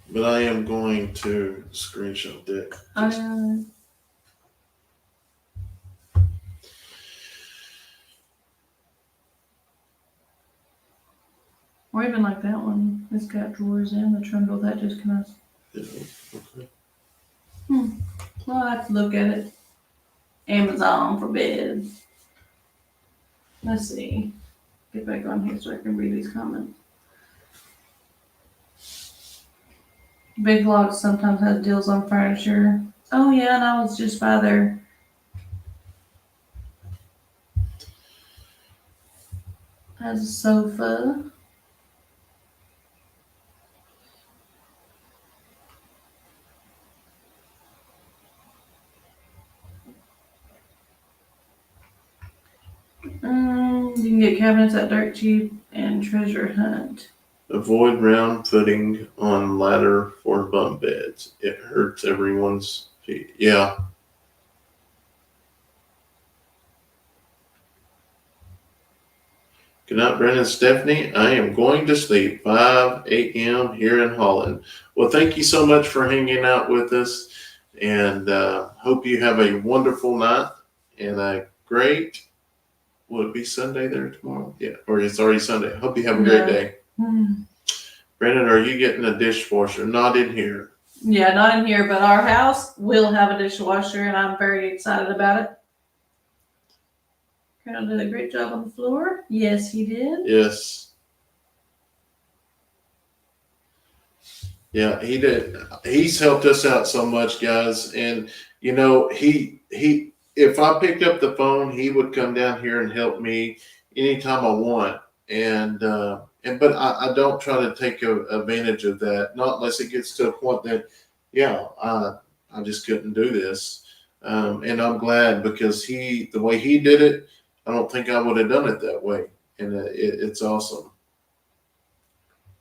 But I am going to screenshot that. Or even like that one. It's got drawers in the trundle. That just kind of. Yeah, okay. Well, I'll have to look at it. Amazon for beds. Let's see. Get back on here so I can read these comments. Big Lots sometimes has deals on furniture. Oh yeah, and I was just by there. Has a sofa. You can get cabinets at Dirt Cheap and Treasure Hunt. Avoid round footing on ladder for bunk beds. It hurts everyone's feet. Yeah. Good night, Brandon and Stephanie. I am going to sleep 5 a.m. here in Holland. Well, thank you so much for hanging out with us, and hope you have a wonderful night and a great. Will it be Sunday there tomorrow? Yeah, or it's already Sunday. Hope you have a great day. Brandon, are you getting a dishwasher? Not in here. Yeah, not in here, but our house will have a dishwasher, and I'm very excited about it. Colonel did a great job on the floor. Yes, he did. Yes. Yeah, he did. He's helped us out so much, guys. And you know, he if I picked up the phone, he would come down here and help me anytime I want. But I don't try to take advantage of that, not unless it gets to a point that, yeah, I just couldn't do this. And I'm glad because the way he did it, I don't think I would have done it that way. And it's awesome.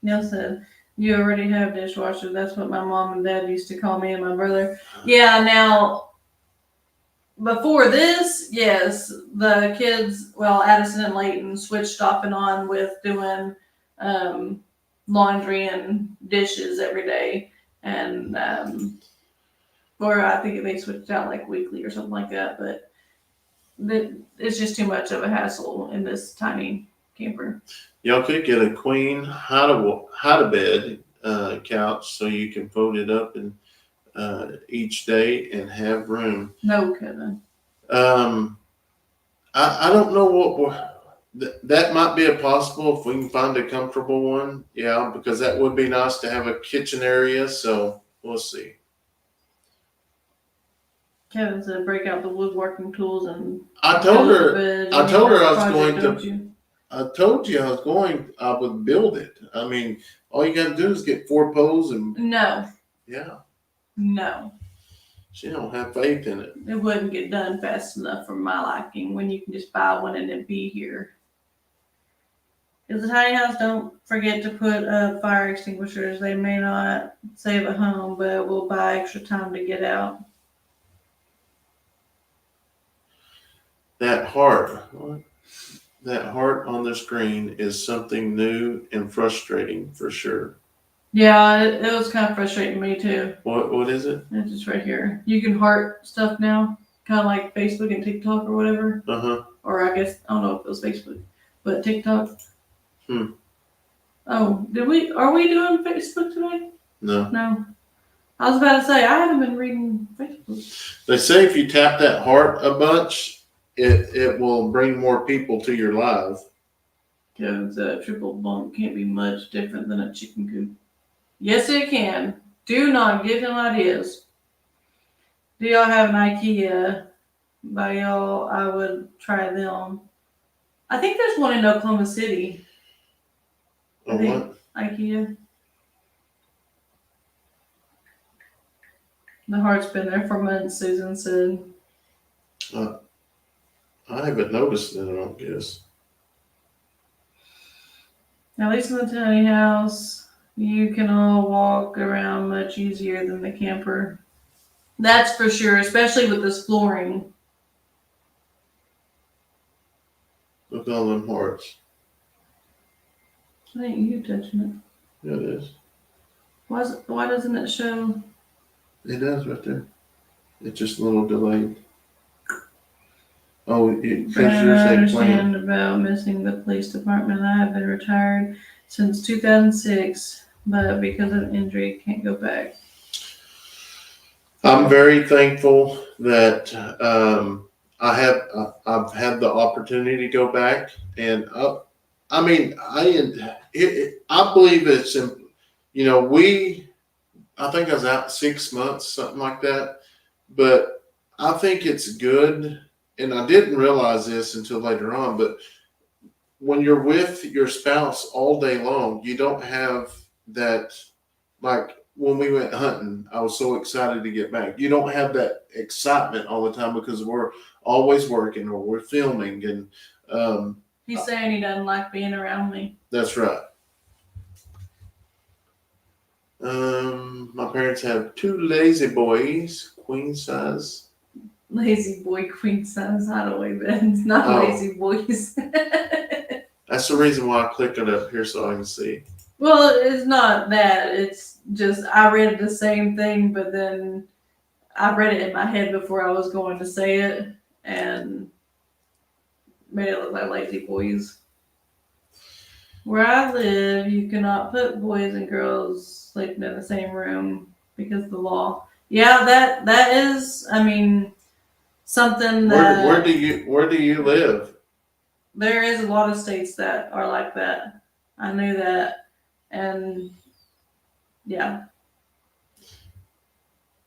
Neil said, you already have dishwasher. That's what my mom and dad used to call me and my brother. Yeah, now, before this, yes, the kids, well, Addison and Leighton switched off and on with doing laundry and dishes every day, and or I think they switched out like weekly or something like that. But it's just too much of a hassle in this tiny camper. Y'all could get a queen hide-a-bed couch so you can fold it up and each day and have room. No, Kevin. I don't know that might be a possible if we can find a comfortable one. Yeah, because that would be nice to have a kitchen area. So we'll see. Kevin said break out the woodworking tools and I told her bed. I told her I was Project, going don't to. you? I told you I would build it. I mean, all you got to do is get 4 poles and No, yeah. no. She don't have faith in it. It wouldn't get done fast enough for my liking when you can just buy one and it be here. Because the tiny house, don't forget to put up fire extinguishers. They may not save at home, but will buy extra time to get out. That heart on the screen is something new and frustrating for sure. Yeah, it was kind of frustrating me too. What is it? It's just right here. You can heart stuff now, kind of like Facebook and TikTok or whatever. Or I guess, I don't know if it was Facebook, but TikTok. Oh, are we doing Facebook today? No. No. I was about to say, I haven't been reading Facebook. They say if you tap that heart a bunch, it will bring more people to your live. Kevin's triple bunk can't be much different than a chicken coop. Yes, it can. Do not give him ideas. Do y'all have an IKEA? By y'all, I would try them. I think there's one in Oklahoma City. Or what? IKEA. The heart's been there for months, Susan said. I haven't noticed it, I don't guess. At least in the tiny house, you can all walk around much easier than the camper. That's for sure, especially with this flooring. Look at all them hearts. I ain't you touching it. Yeah, it is. Why doesn't it show? It does right there. It's just a little delayed. Oh, because I you're saying understand plan. about missing the police department. I have been retired since 2006, but because of injury, can't go back. I'm very thankful that I've had the opportunity to go back, and I believe it's I think I was out 6 months, something like that, but I think it's good, and I didn't realize this until later on, but when you're with your spouse all day long, you don't have that, like when we went hunting, I was so excited to get back. You don't have that excitement all the time because we're always working or we're filming, and He's saying he doesn't like being around me. that's right. My parents have 2 lazy boys, queen size. Lazy boy queen size hideaway beds, not lazy boys. That's the reason why I clicked it up here so I can see. Well, it's not that. It's just I read the same thing, but then I read it in my head before I was going to say it, and made it look like lazy boys. Where I live, you cannot put boys and girls sleeping in the same room because of the law. Yeah, that is, something that Where do you live? there is a lot of states that are like that. I knew that, and yeah.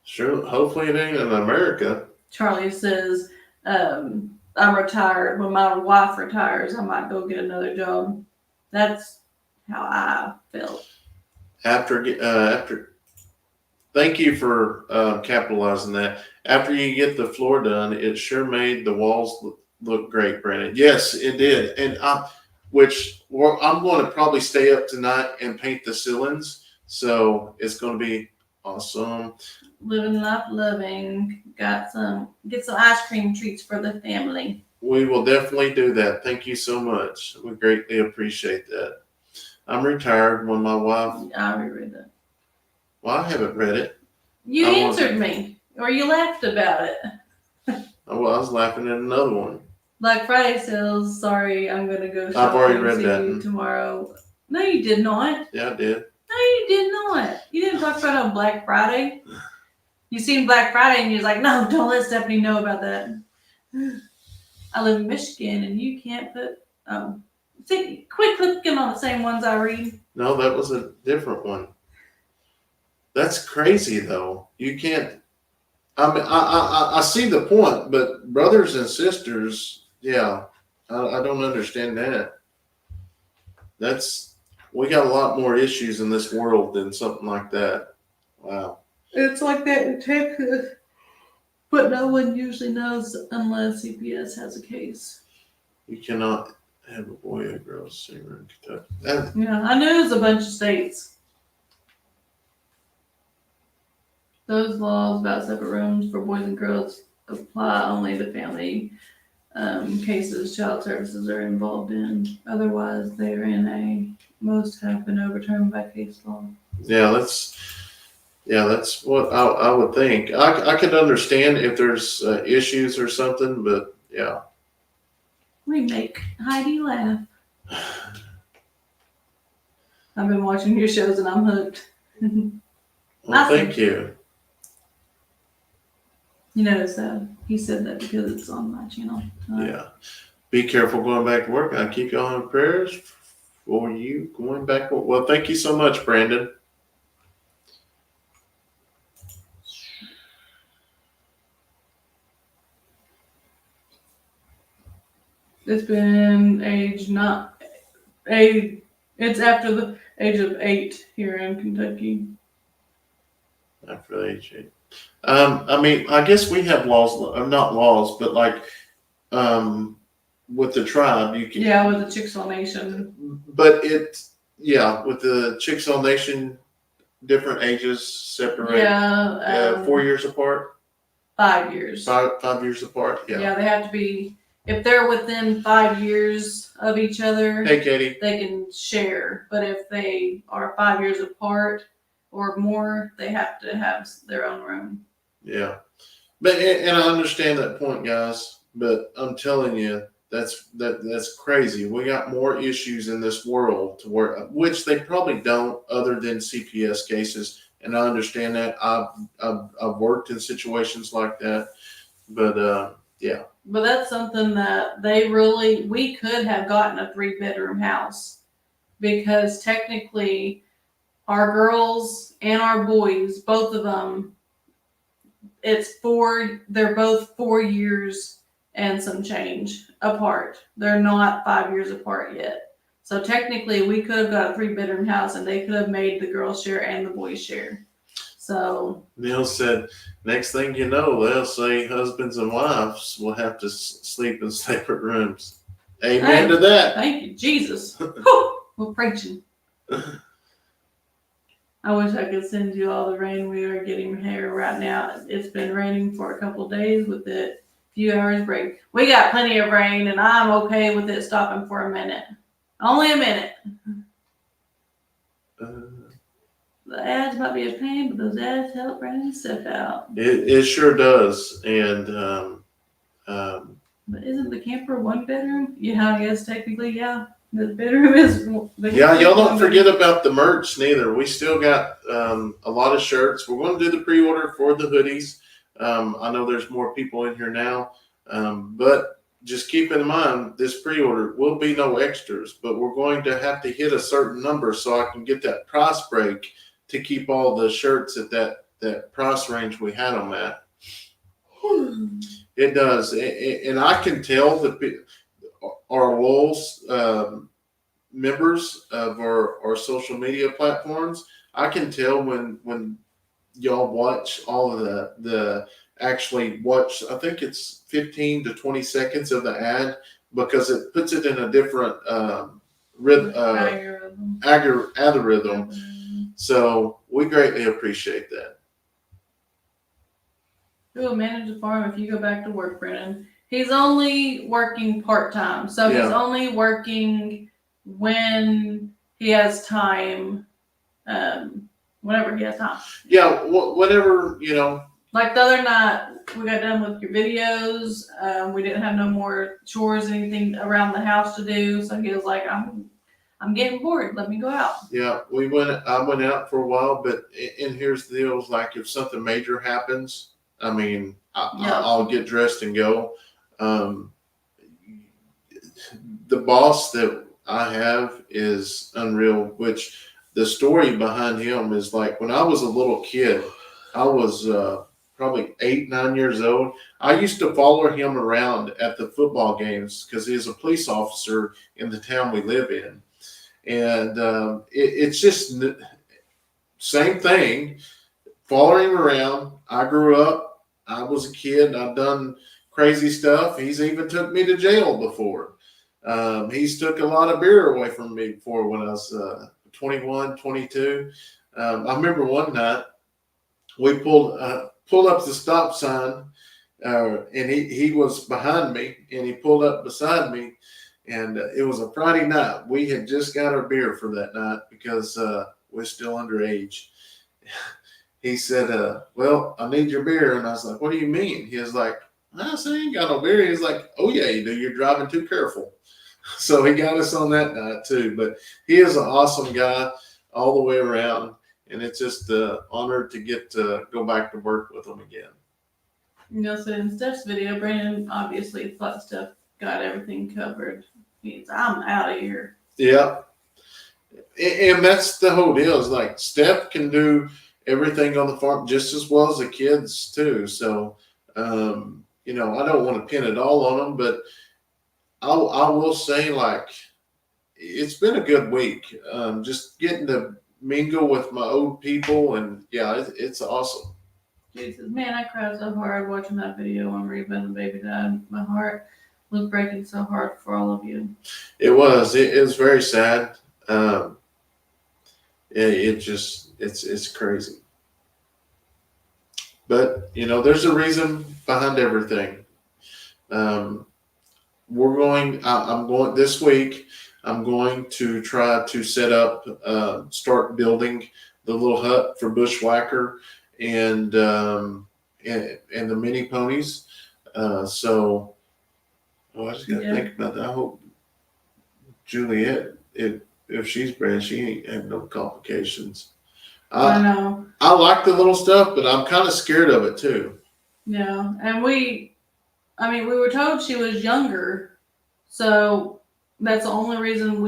Sure. Hopefully it ain't in America. Charlie says, I'm retired. When my wife retires, I might go get another job. That's how I felt. After, thank you for capitalizing that. After you get the floor done, it sure made the walls look great, Brandon. Yes, it did. And I'm going to probably stay up tonight and paint the ceilings. So it's going to be awesome. Living life loving. Get some ice cream treats for the family. We will definitely do that. Thank you so much. We greatly appreciate that. I'm retired. When my wife, I already read that. well, I haven't read it. You I answered me, or you laughed about it. I was laughing at another one. Black Friday sales. Sorry, I'm gonna go I've already shopping. read See that you one. tomorrow. No, you did not. Yeah, I did. No, you did not. You didn't talk about it on Black Friday. You seen Black Friday and you was like, no, don't let Stephanie know about that. I live in Michigan and you can't put. See, quit clicking on the same ones I read. No, that was a different one. That's crazy, though. You can't. I mean, I see the point, but brothers and sisters, yeah, I don't understand that. We got a lot more issues in this world than something like that. Wow. It's like that in Texas, but no one usually knows unless CPS has a case. You cannot have a boy and a girl singer in Kentucky. Yeah, I knew it was a bunch of states. Those laws about separate rooms for boys and girls apply only to family cases child services are involved in. Otherwise, they are NA. Most have been overturned by case law. Yeah, that's what I would think. I could understand if there's issues or something, but yeah. We make Heidi laugh. I've been watching your shows and I'm hooked. Well, thank you. You notice that he said that because it's on my channel. Yeah. Be careful going back to work. I keep y'all in prayers for you going back. Well, thank you so much, Brandon. It's been it's after the age of 8 here in Kentucky. After the age 8. I mean, I guess we have laws, not laws, but like with the tribe, you can. Yeah, with the Chickasaw Nation. But with the Chickasaw Nation, different ages separate. Yeah. 4 years apart. 5 years. 5 years apart. Yeah. Yeah, they have to be. If they're within 5 years of each other, Hey, Katie. they can share. But if they are 5 years apart or more, they have to have their own room. Yeah, and I understand that point, guys. But I'm telling you, that's crazy. We got more issues in this world which they probably don't, other than CPS cases. And I understand that. I've worked in situations like that, but yeah. But that's something that we could have gotten a 3-bedroom house, because technically our girls and our boys, both of them, they're both 4 years and some change apart. They're not 5 years apart yet. So technically we could have got a 3-bedroom house and they could have made the girls share and the boys share. So Neil said, next thing you know, they'll say husbands and wives will have to sleep in separate rooms. Amen to that. Thank you, Jesus. We're preaching. I wish I could send you all the rain we are getting here right now. It's been raining for a couple of days with it. Few hours break. We got plenty of rain and I'm okay with it stopping for a minute. Only a minute. The ads might be a pain, but those ads help bring stuff out. It sure does. And but isn't the camper 1 bedroom? Yeah, I guess technically, yeah. The bedroom is. Yeah, y'all don't forget about the merch neither. We still got a lot of shirts. We're going to do the pre-order for the hoodies. I know there's more people in here now, but just keep in mind this pre-order will be no extras, but we're going to have to hit a certain number so I can get that price break to keep all the shirts at that price range we had them at. It does, and I can tell that our loyal members of our social media platforms, I can tell when y'all watch all of the actually watch, I think it's 15 to 20 seconds of the ad, because it puts it in a different algorithm. So we greatly appreciate that. Who will manage the farm if you go back to work, Brennan? He's only working part-time. So Yeah. he's only working when he has time, whenever he has time. Yeah, whatever, you know. Like the other night, we got done with your videos. We didn't have no more chores, anything around the house to do. So he was like, I'm getting bored. Let me go out. Yeah, I went out for a while, but and here's the deal: is like if something major happens, I mean, Yeah. I'll get dressed and go. The boss that I have is unreal. Which the story behind him is like when I was a little kid, I was probably 8, 9 years old. I used to follow him around at the football games because he's a police officer in the town we live in. And it's just same thing, following him around. I grew up, I was a kid, I've done crazy stuff. He's even took me to jail before. He's took a lot of beer away from me before when I was 21, 22. I remember one night we pulled up the stop sign, and he was behind me, and he pulled up beside me. And it was a Friday night. We had just got our beer for that night because we're still underage. He said, well, I need your beer. And I was like, what do you mean? He was like, I said, I ain't got no beer. He's like, oh, yeah, you do. You're driving too careful. So he got us on that night, too. But he is an awesome guy all the way around. And it's just an honor to get to go back to work with him again. You know, so in Steph's video, Brandon obviously thought Steph got everything covered. I'm out of here. Yeah. And that's the whole deal is like Steph can do everything on the farm just as well as the kids too. So, you know, I don't want to pin it all on them, but I will say like, it's been a good week. Just getting to mingle with my old people and yeah, it's awesome. Jesus, man, I cried so hard watching that video when Reba and the baby died. My heart was breaking so hard for all of you. It was very sad. It's crazy. But, you know, there's a reason behind everything. I'm going this week. I'm going to try to set up, start building the little hut for Bushwhacker and the mini ponies. So I just got to think about that. I hope Juliet, if she's bred, she ain't have no complications. I know. I like the little stuff, but I'm kind of scared of it too. Yeah, and we were told she was younger, so that's the only reason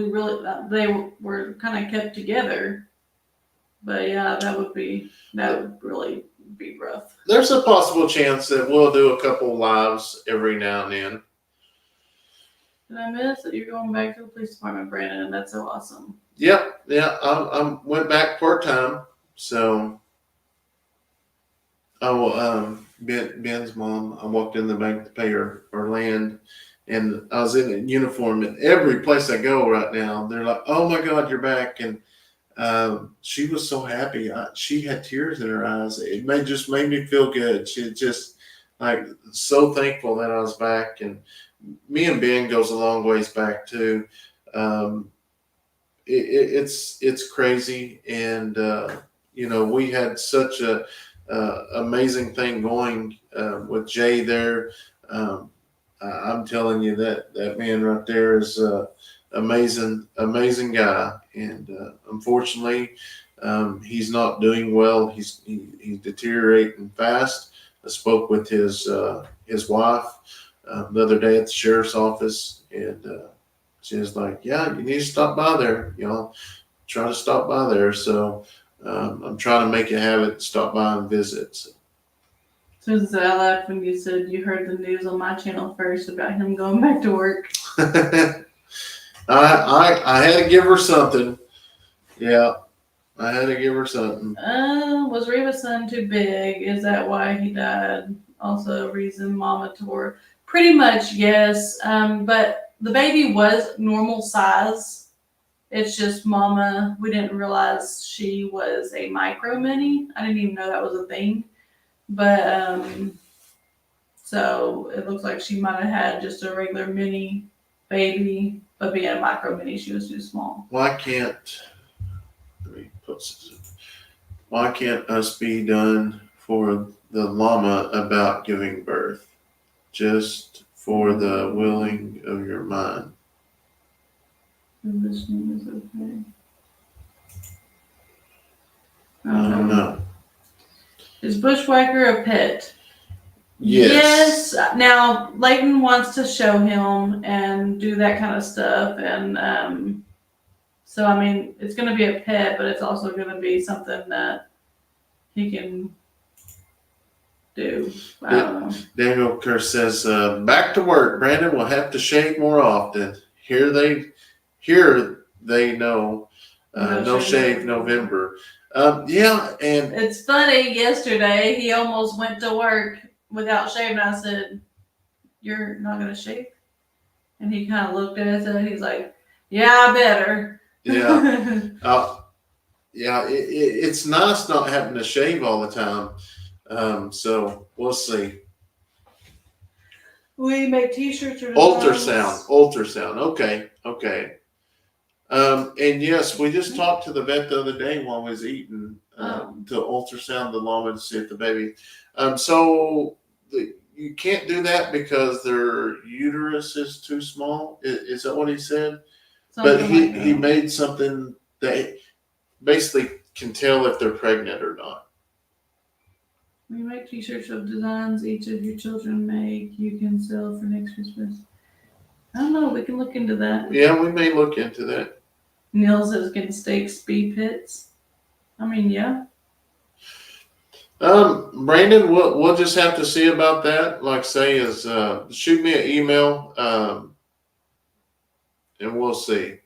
they were kind of kept together. But yeah, that would really be rough. There's a possible chance that we'll do a couple lives every now and then. Did I miss that you're going back to the police department, Brandon? And that's so awesome. Yep, yeah, I went back part time. So, Ben's mom, I walked in the bank to pay her land, and I was in a uniform. And every place I go right now, they're like, "Oh my God, you're back!" And she was so happy. She had tears in her eyes. It just made me feel good. She just like so thankful that I was back. And me and Ben goes a long ways back too. It's crazy, and you know, we had such a amazing thing going with Jay there. I'm telling you that man right there is amazing guy, and unfortunately, he's not doing well. He's deteriorating fast. I spoke with his wife the other day at the sheriff's office, and she was like, "Yeah, you need to stop by there. You know, try to stop by there." So I'm trying to make a habit to stop by and visit. So. Susan said, I laughed when you said you heard the news on my channel first about him going back to work. I had to give her something. Yeah, I had to give her something. Was Reba's son too big? Is that why he died? Also a reason Mama tore. Pretty much, yes. But the baby was normal size. It's just Mama, we didn't realize she was a micro mini. I didn't even know that was a thing. But so it looks like she might have had just a regular mini baby. But being a micro mini, she was too small. Why can't, let me put this, why can't us be done for the llama about giving birth? Just for the willing of your mind. Positioning is okay. I don't know. Is Bushwhacker a pet? Yes. Now, Leighton wants to show him and do that kind of stuff. And so, I mean, it's going to be a pet, but it's also going to be something that he can do. I don't know. Daniel Kerr says, back to work. Brandon will have to shave more often. Here they know no shave November. Yeah, and it's funny. Yesterday, he almost went to work without shaving. I said, "You're not gonna shave?" And he kind of looked at us and he's like, "Yeah, I better." Yeah, yeah. It's nice not having to shave all the time. So we'll see. We make T-shirts or Ultrasound. Okay. And yes, we just talked to the vet the other day while we was eating to ultrasound the llama to see if the baby. So you can't do that because their uterus is too small. Is that what he said? But he made something that basically can tell if they're pregnant or not. We make T-shirts of designs each of your children make. You can sell for next Christmas. I don't know. We can look into that. Yeah, we may look into that. Neil says getting steaks, bee pits. I mean, yeah. Brandon, we'll just have to see about that. Like I say, is shoot me an email, and we'll see.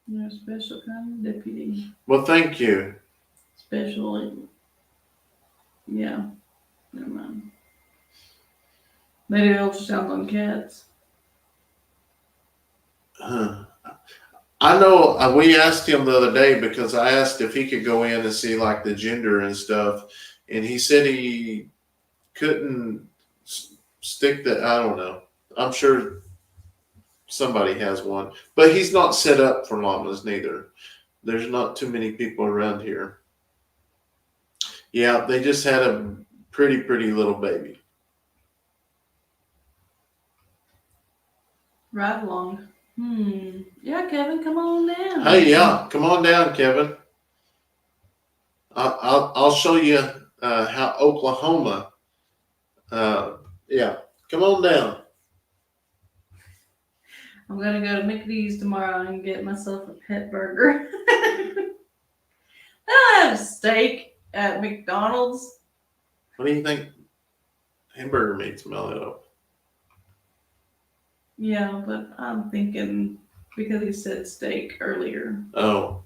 You're a special kind of deputy. Well, thank you. Special, yeah. Never mind. They do ultrasounds on cats. I know we asked him the other day because I asked if he could go in and see like the gender and stuff, and he said he couldn't stick that. I don't know. I'm sure somebody has one, but he's not set up for llamas neither. There's not too many people around here. Yeah, they just had a pretty little baby. Ride along. Yeah, Kevin, come on down. Hey, yeah, come on down, Kevin. I'll show you how Oklahoma. Yeah, come on down. I'm gonna go to McDee's tomorrow and get myself a pet burger. They don't have steak at McDonald's. What do you think hamburger meat smell of? Yeah, but I'm thinking because he said steak earlier. Oh.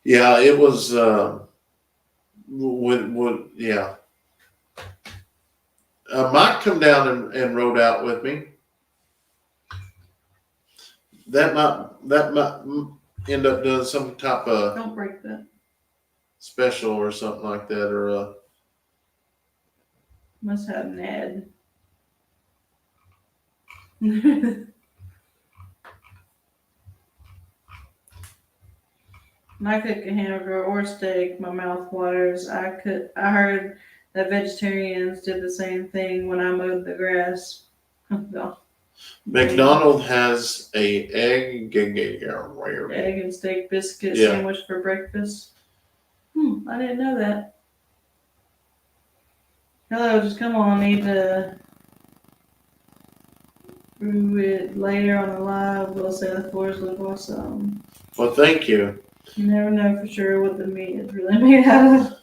Yeah, it was yeah. Mike come down and rode out with me. That might end up doing some type of Don't break that. special or something like that, or Must have Ned. When I cook a hamburger or steak, my mouth waters. I heard that vegetarians did the same thing when I mowed the grass. McDonald's has a egg and steak biscuit Yeah. sandwich for breakfast. I didn't know that. Hello, just come on. I need to brew it later on the live. We'll say the floors look awesome. Well, thank you. You never know for sure what the meat is really made out of.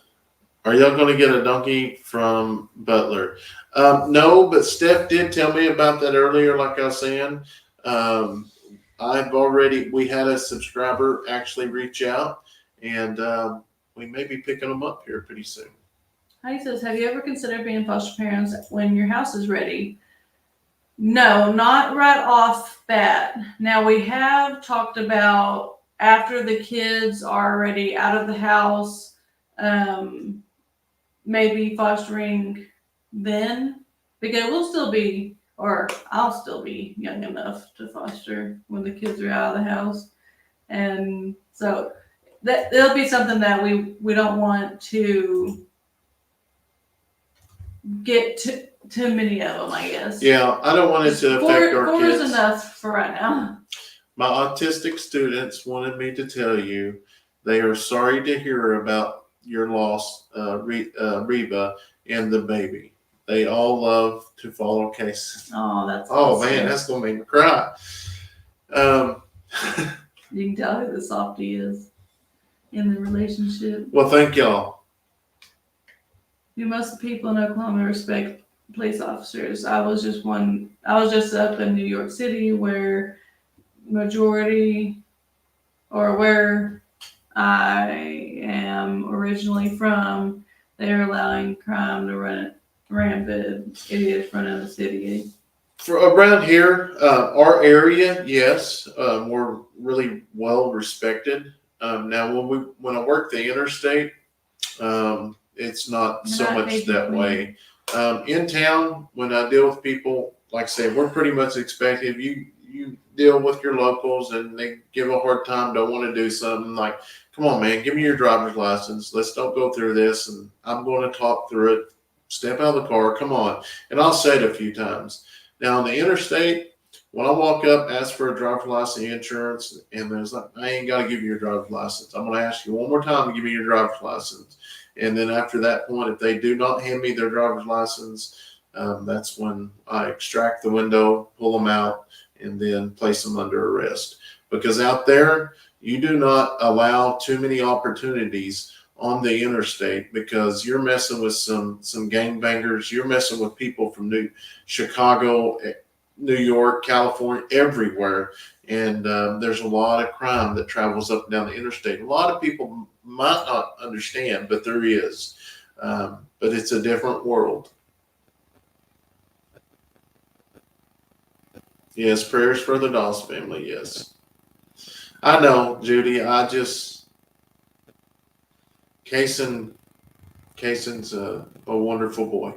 Are y'all going to get a donkey from Butler? No, but Steph did tell me about that earlier, like I was saying. We had a subscriber actually reach out, and we may be picking them up here pretty soon. He says, have you ever considered being foster parents when your house is ready? No, not right off bat. Now, we have talked about after the kids are already out of the house, maybe fostering then. because we'll still be, or I'll still be young enough to foster when the kids are out of the house. And so that it'll be something that we don't want to get too many of them, I guess. Yeah, I don't want it to affect our Four kids. is enough for right now. My autistic students wanted me to tell you they are sorry to hear about your loss, Reba, and the baby. They all love to follow Kayson. Oh, that's Oh awesome. man, that's gonna make me cry. You can tell who the softie is in the relationship. Well, thank y'all. Most of the people in Oklahoma respect police officers. I was just up in New York City where majority, or where I am originally from, they're allowing crime to run rampant. Idiots running the city. For around here, our area, yes, we're really well respected. Now, when I work the interstate, it's not You're so not much hating that queen. way. In town, when I deal with people, like I say, we're pretty much expected. You deal with your locals and they give a hard time, don't want to do something, like, come on, man, give me your driver's license. Let's don't go through this, and I'm going to talk through it. Step out of the car, come on. And I'll say it a few times. Now, on the interstate, when I walk up, ask for a driver's license, insurance, and there's like, I ain't got to give you your driver's license. I'm going to ask you one more time to give me your driver's license. And then after that point, if they do not hand me their driver's license, that's when I extract the window, pull them out, and then place them under arrest. Because out there, you do not allow too many opportunities on the interstate, because you're messing with some gangbangers. You're messing with people from Chicago, New York, California, everywhere. And there's a lot of crime that travels up and down the interstate. A lot of people might not understand, but there is. But it's a different world. Yes, prayers for the Dawes family, yes. I know, Judy, Kayson's a wonderful boy.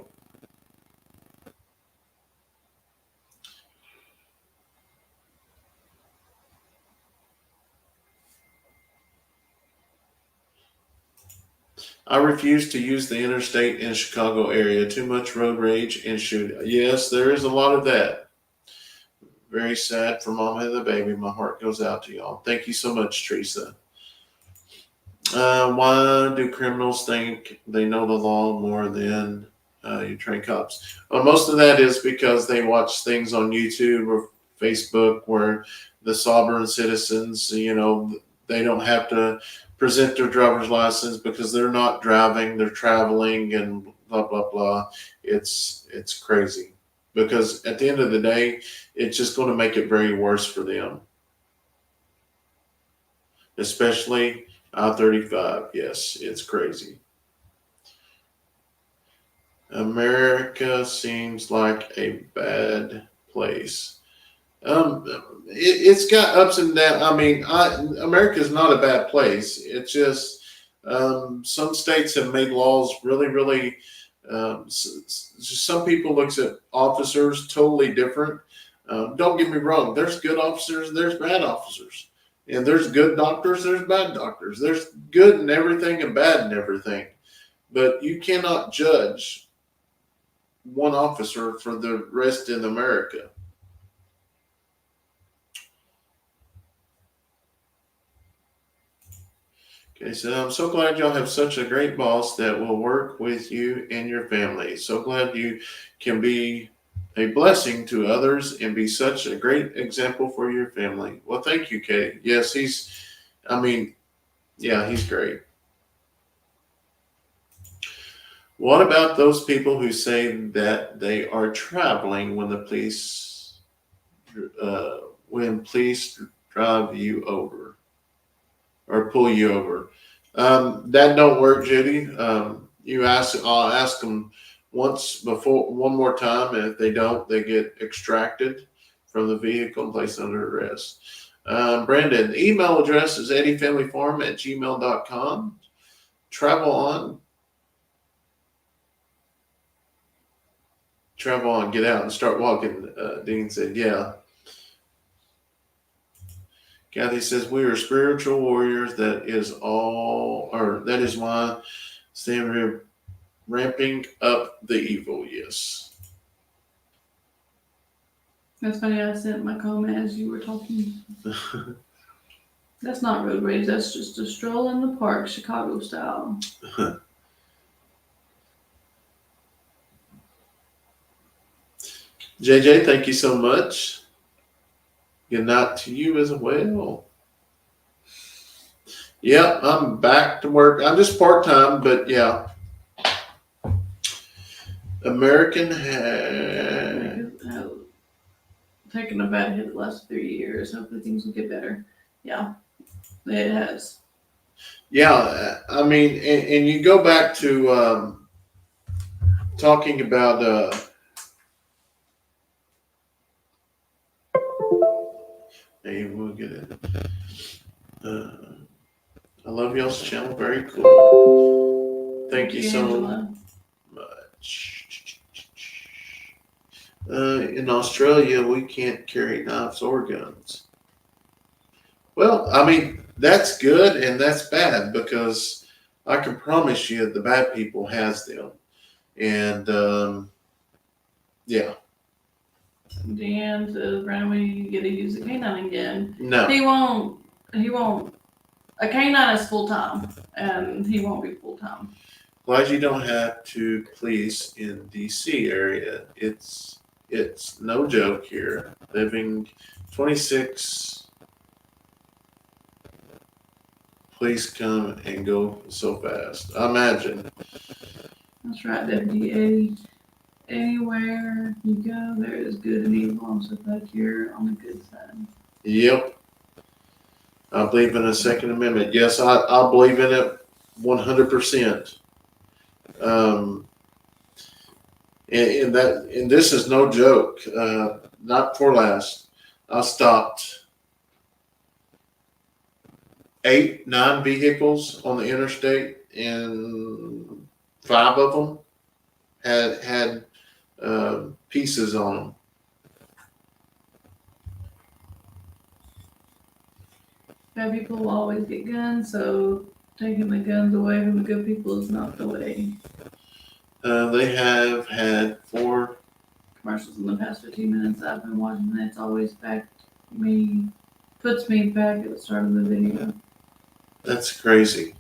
I refuse to use the interstate in Chicago area. Too much road rage and shooting. Yes, there is a lot of that. Very sad for Mama and the baby. My heart goes out to y'all. Thank you so much, Teresa. Why do criminals think they know the law more than you train cops? Well, most of that is because they watch things on YouTube or Facebook where the sovereign citizens, they don't have to present their driver's license because they're not driving, they're traveling, and blah, blah, blah. It's crazy, because at the end of the day, it's just going to make it very worse for them. Especially I-35. Yes, it's crazy. America seems like a bad place. It's got ups and downs. I mean, America's not a bad place. It's just some states have made laws really, really. Some people look at officers totally different. Don't get me wrong. There's good officers. There's bad officers. And there's good doctors. There's bad doctors. There's good in everything and bad in everything. But you cannot judge one officer for the rest in America. Okay, so I'm so glad y'all have such a great boss that will work with you and your family. So glad you can be a blessing to others and be such a great example for your family. Well, thank you, Katie. Yes, he's great. What about those people who say that they are traveling when police drive you over or pull you over? That don't work, Judy. I'll ask them one more time, and if they don't, they get extracted from the vehicle and placed under arrest. Brandon, the email address is eddyfamilyfarm@gmail.com. travel on, get out and start walking. Dean said, yeah. Kathy says, we are spiritual warriors. That is why we're ramping up the evil. Yes. That's funny. I sent my comment as you were talking. That's not road rage. That's just a stroll in the park, Chicago style. JJ, thank you so much. Good night to you as well. Yeah, I'm back to work. I'm just part-time, but yeah. American had taken a bad hit the last 3 years. Hopefully things will get better. Yeah, it has. Yeah, I mean, and you go back to talking about hey, we'll get it. I love y'all's channel. Very cool. Thank you so much. In Australia, we can't carry knives or guns. Well, I mean, that's good and that's bad because I can promise you the bad people has them. And yeah. Dan says, Brandon, you get to use the canine again. No. He won't. A canine is full time, and he won't be full time. Glad you don't have to police in DC area. It's no joke here. Living 26, police come and go so fast. Imagine. That's right, Deputy Eddy. Anywhere you go, there is good and evil. I'm so glad you're on the good side. Yep. I believe in a Second Amendment. Yes, I believe in it 100%. And this is no joke. Not for last. I stopped 8, 9 vehicles on the interstate, and 5 of them had pieces on them. Bad people will always get guns, so taking the guns away from the good people is not the way. They have had 4 commercials in the past 15 minutes I've been watching, and it's always puts me back at the start of the video. That's crazy.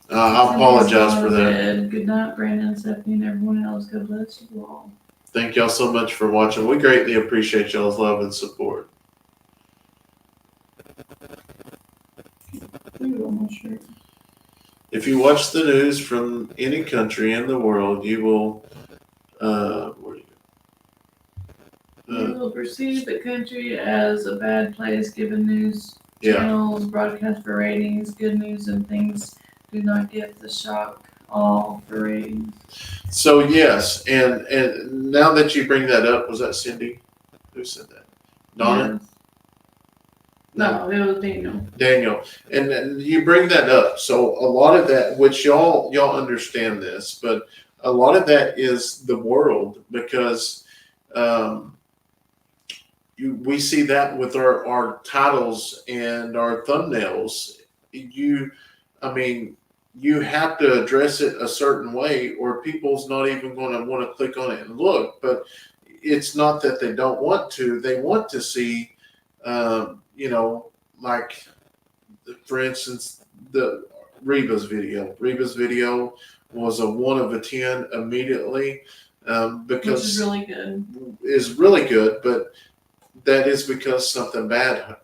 I apologize for that. Bed. Good night, Brandon, Stephanie, and everyone else. God bless you all. Thank y'all so much for watching. We greatly appreciate y'all's love and support. If you watch the news from any country in the world, you will you will perceive the country as a bad place given news channels broadcast for ratings. Good news and things do not get the shock all for ratings. So yes, and now that you bring that up, was that Cindy? Who said that? Donna? Yes. No, it was Daniel. Daniel, and you bring that up. So a lot of that, which y'all understand this, but a lot of that is the world, because we see that with our titles and our thumbnails. You have to address it a certain way, or people's not even going to want to click on it and look. But it's not that they don't want to; they want to see. Like, for instance, the Reba's video. Reba's video was a 1 of a 10 immediately, because is really good. But that is because something bad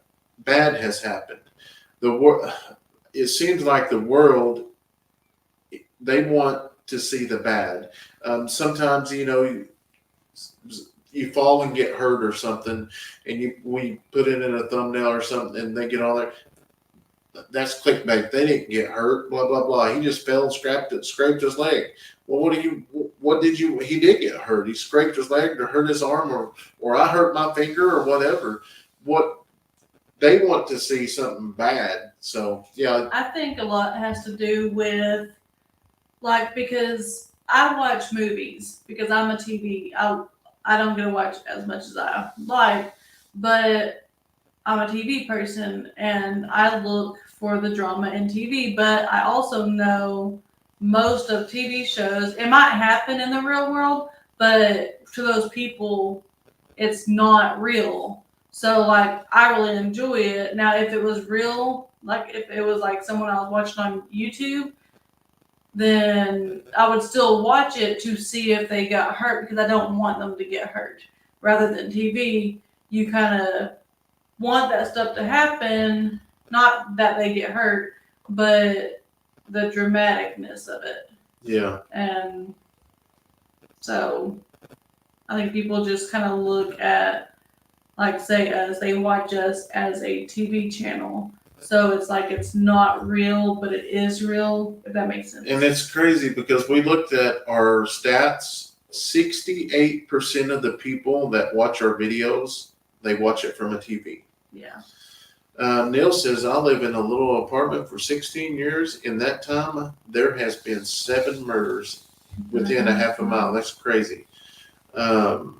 has happened. It seems like the world, they want to see the bad. Sometimes, you fall and get hurt or something, and we put it in a thumbnail or something, and they get on there. That's clickbait. They didn't get hurt. Blah blah blah. He just fell and scraped his leg. Well, he did get hurt. He scraped his leg or hurt his arm, or I hurt my finger or whatever. What they want to see something bad. So yeah, I think a lot has to do with, because I watch movies because I'm a TV. I don't get to watch as much as I like, but I'm a TV person and I look for the drama in TV. But I also know most of TV shows, it might happen in the real world, but to those people, it's not real. So like I really enjoy it. Now if it was real, like if it was like someone I was watching on YouTube, then I would still watch it to see if they got hurt because I don't want them to get hurt. Rather than TV, you kind of want that stuff to happen, not that they get hurt, but the dramaticness of it. Yeah. And so I think people just kind of look at, like, say, us, they watch us as a TV channel. So it's like it's not real, but it is real, if that makes sense. And it's crazy because we looked at our stats. 68% of the people that watch our videos, they watch it from a TV. Yeah. Neil says, I live in a little apartment for 16 years. In that time, there has been 7 murders within a half a mile. That's crazy. Sergio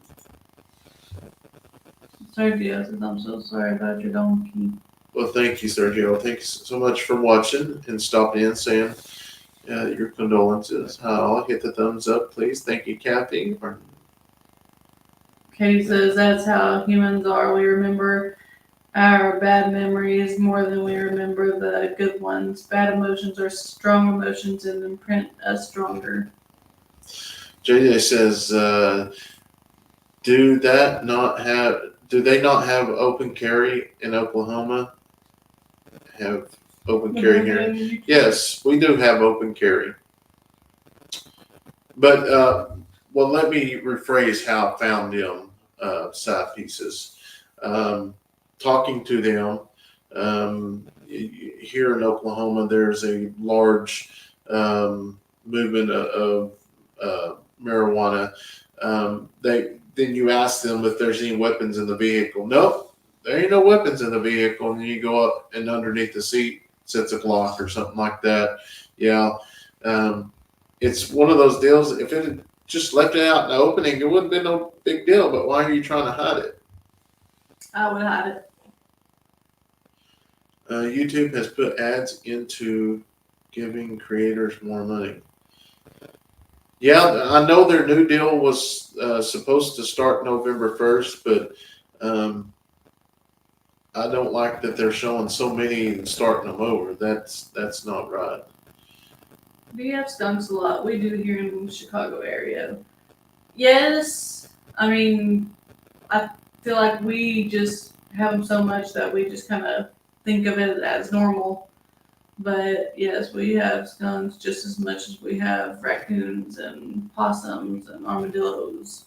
says, I'm so sorry about your donkey. Well, thank you, Sergio. Thanks so much for watching and stopping in, saying your condolences. I'll hit the thumbs up, please. Thank you, Kathy. Katie says, that's how humans are. We remember our bad memories more than we remember the good ones. Bad emotions are strong emotions and imprint us stronger. JJ says, do they not have open carry in Oklahoma? Have open carry here? Yes, we do have open carry. But well, let me rephrase how I found them side pieces. Talking to them here in Oklahoma, there's a large movement of marijuana. Then you ask them if there's any weapons in the vehicle. Nope, there ain't no weapons in the vehicle. And then you go up and underneath the seat sits a Glock or something like that. Yeah, it's one of those deals. If it had just left it out in the opening, it wouldn't have been no big deal. But why are you trying to hide it? I would hide it. YouTube has put ads into giving creators more money. Yeah, I know their new deal was supposed to start November 1st, but I don't like that they're showing so many and starting them over. That's not right. We have skunks a lot. We do here in the Chicago area. Yes, I mean, I feel like we just have them so much that we just kind of think of it as normal. But yes, we have skunks just as much as we have raccoons and possums and armadillos.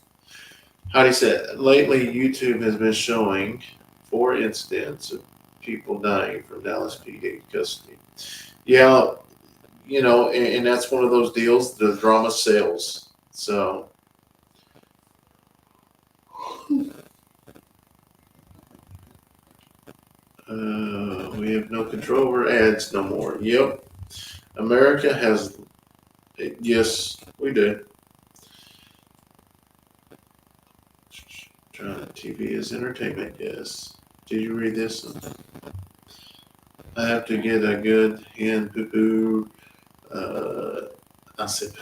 Heidi said, lately YouTube has been showing 4 incidents of people dying from Dallas PD custody. Yeah, you know, and that's one of those deals, the drama sells. So. We have no control over ads no more. Yep. America has, yes, we do. TV is entertainment, yes. Did you read this? I have to get a good hand poo-poo. I said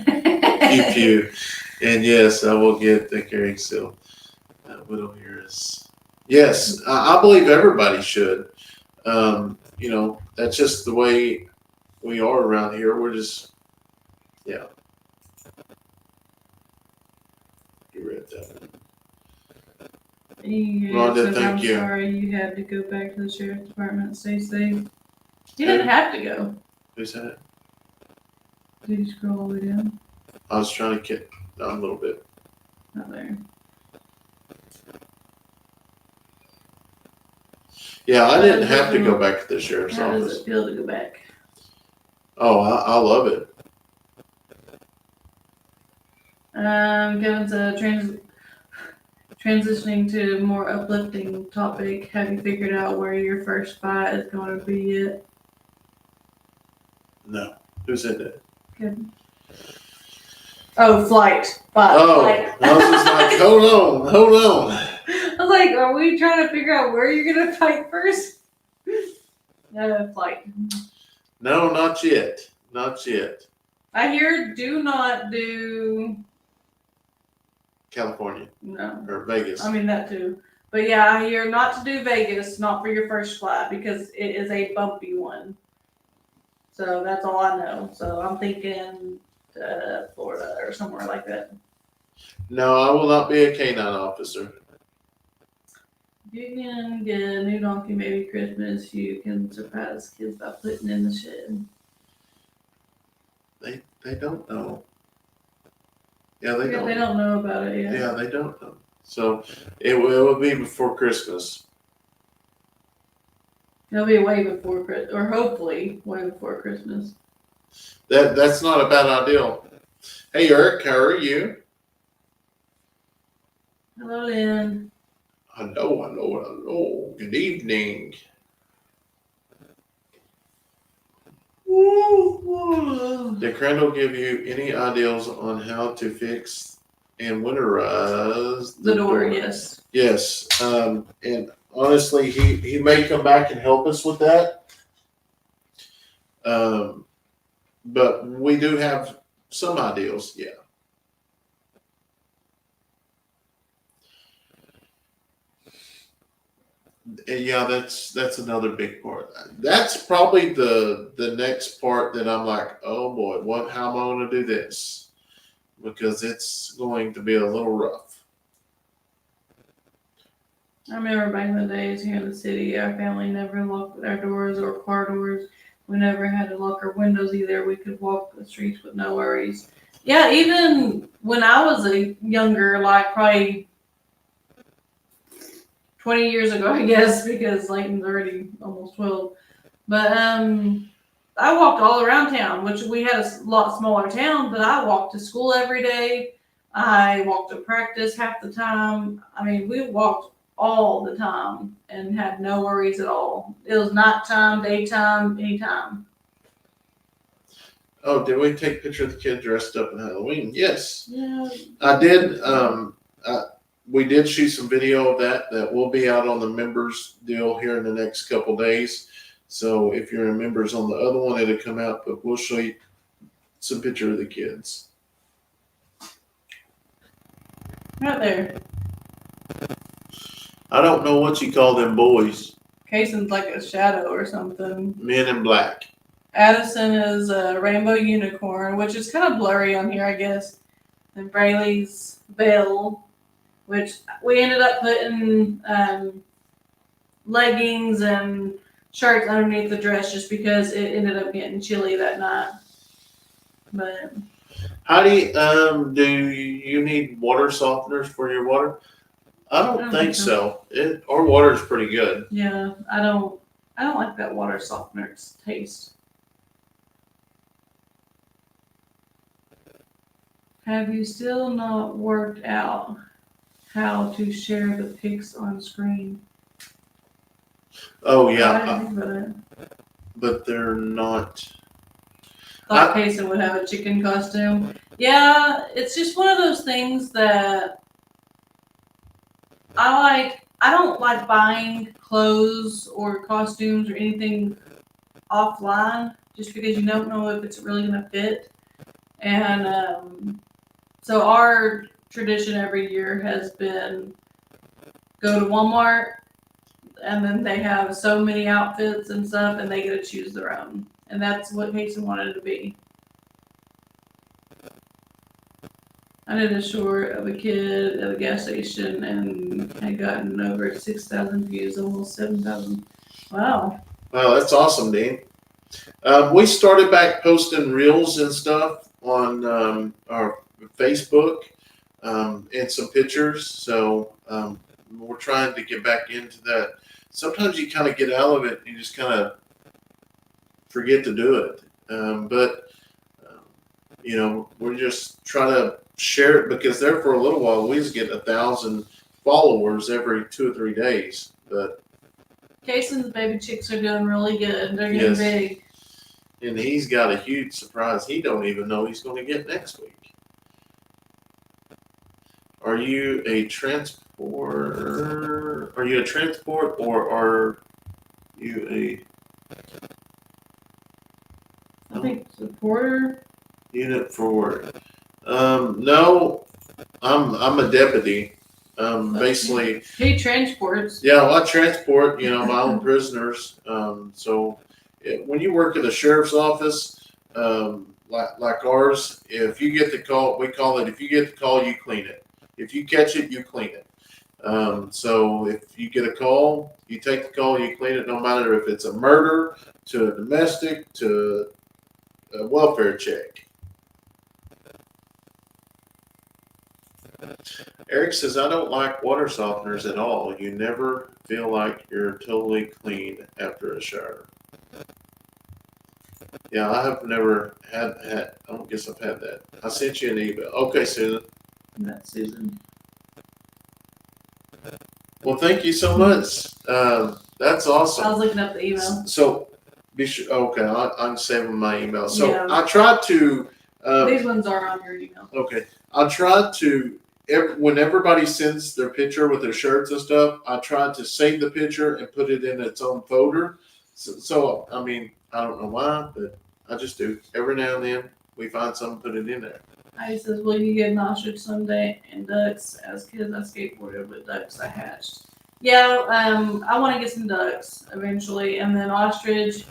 pew-pew. And yes, I will get the carrying seal. Widow here is. Yes, I believe everybody should. You know, that's just the way we are around here. We're just, yeah. You read that one. Rhonda, thank you. I'm sorry you had to go back to the sheriff's department. Stay safe. You didn't have to go. Who's that? Did you scroll all the way down? I was trying to get down a little bit. Not there. Yeah, I didn't have to go back to the sheriff's How office. does it feel to go back? Oh, I love it. Kevin's transitioning to a more uplifting topic. Have you figured out where your first fight is going to be yet? No. Who said that? Kevin. Oh, flight. Oh, Flight. I was just like, hold on. I was like, are we trying to figure out where you're gonna fight first? Flight. No, not yet. Not yet. I hear do not do California no. or Vegas. I mean that too. But yeah, I hear not to do Vegas, not for your first flight because it is a bumpy one. So that's all I know. So I'm thinking Florida or somewhere like that. No, I will not be a canine officer. If you can get a new donkey maybe Christmas, you can surprise kids by putting in the shed. They don't know. Yeah, they don't. They don't know about it yet. Yeah, they don't know. So it will be before Christmas. It'll be way before Christmas, or hopefully way before Christmas. That's not a bad idea. Hey, Eric, how are you? Hello, Lynn. Hello. Good evening. Did Crandall give you any ideas on how to fix and winterize The door, yes. Yes. And honestly, he may come back and help us with that. But we do have some ideas, yeah. And yeah, that's another big part. That's probably the next part that I'm like, oh boy, how am I going to do this? Because it's going to be a little rough. I remember back in the days here in the city, our family never locked our doors or car doors. We never had to lock our windows either. We could walk the streets with no worries. Yeah, even when I was a younger, like probably 20 years ago, I guess, because Leighton's already almost 12. But I walked all around town, which we had a lot smaller town, but I walked to school every day. I walked to practice half the time. I mean, we walked all the time and had no worries at all. It was nighttime, daytime, anytime. Oh, did we take a picture of the kid dressed up in Halloween? Yes. Yeah. I did. We did shoot some video of that will be out on the members deal here in the next couple days. So if you're in members on the other one, it'll come out, but we'll show you some picture of the kids. Right there. I don't know what you call them boys. Kayson's like a shadow or something. Men in black. Addison is a rainbow unicorn, which is kind of blurry on here, I guess. And Braylee's Belle, which we ended up putting leggings and shirts underneath the dress just because it ended up getting chilly that night. But How do you need water softeners for your water? I don't think so. Our water is pretty good. yeah, I don't like that water softener's taste. Have you still not worked out how to share the pics on screen? Oh I yeah, didn't think about it. but they're not. Thought Kayson would have a chicken costume. Yeah, it's just one of those things that I don't like buying clothes or costumes or anything offline just because you don't know if it's really going to fit. And so our tradition every year has been go to Walmart and then they have so many outfits and stuff and they get to choose their own. And that's what Kayson wanted it to be. I did a short of a kid at a gas station and had gotten over 6,000 views, almost 7,000. Wow. Wow, that's awesome, Dean. We started back posting reels and stuff on our Facebook and some pictures. So we're trying to get back into that. Sometimes you kind of get out of it and you just kind of forget to do it. But we're just trying to share it because there for a little while we was getting 1,000 followers every 2 or 3 days. But Kayson's baby chicks are doing really good. They're getting big. And he's got a huge surprise he don't even know he's going to get next week. Are you a transport? Are you a transport or are you a I think supporter. unit for work? No, I'm a deputy. Basically, He transports. yeah, well, I transport, my own prisoners. When you work at a sheriff's office, like ours, if you get the call, we call it, if you get the call, you clean it. If you catch it, you clean it. So if you get a call, you take the call, you clean it, no matter if it's a murder, to a domestic, to a welfare check. Eric says, I don't like water softeners at all. You never feel like you're totally clean after a shower. Yeah, I have never had, I don't guess I've had that. I sent you an email. Okay, Susan. That's Susan. Well, thank you so much. That's awesome. I was looking up the email. So be sure. Okay, I'm saving my email. So Yeah. I tried to. These ones are on your email. Okay, I tried to. When everybody sends their picture with their shirts and stuff, I tried to save the picture and put it in its own folder. So I mean, I don't know why, but I just do. Every now and then we find something, put it in there. I says, "Will you get an ostrich someday?" And ducks. As kids, I skateboarded with ducks. I hatched. Yeah, I want to get some ducks eventually, and then ostrich.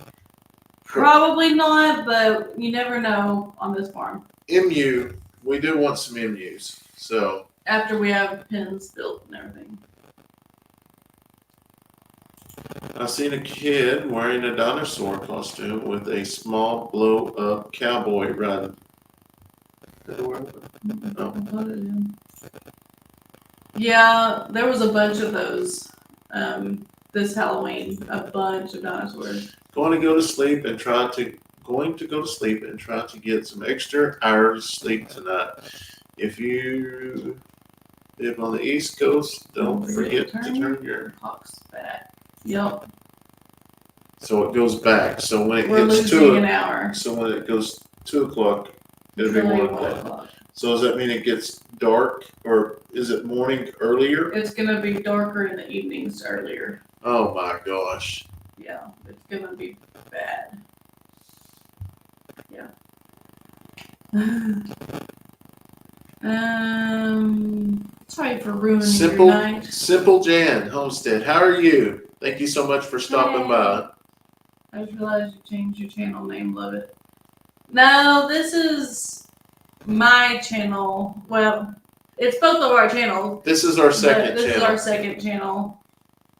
Probably not, but you never know on this farm. MU, we do want some MUs. So after we have pens built and everything. I seen a kid wearing a dinosaur costume with a small blow up cowboy riding. Oh. Yeah, there was a bunch of those this Halloween. A bunch of dinosaurs. Going to go to sleep and try to get some extra hours of sleep tonight. If you live on the East Coast, don't forget to turn your clock's back. Yep. So it goes back. So when it We're hits losing an hour. So when it goes 2 o'clock, it'll be Really 1 o'clock. So does that mean it gets dark, or is it morning earlier? It's gonna be darker in the evenings earlier. Oh my gosh. Yeah, it's gonna be bad. Yeah. Sorry for ruining your night. Simple Jan Homestead. How are you? Thank you so much for stopping by. I just realized you changed your channel name. Love it. No, this is my channel. Well, it's both of our channels. This is our second channel. This is our second channel.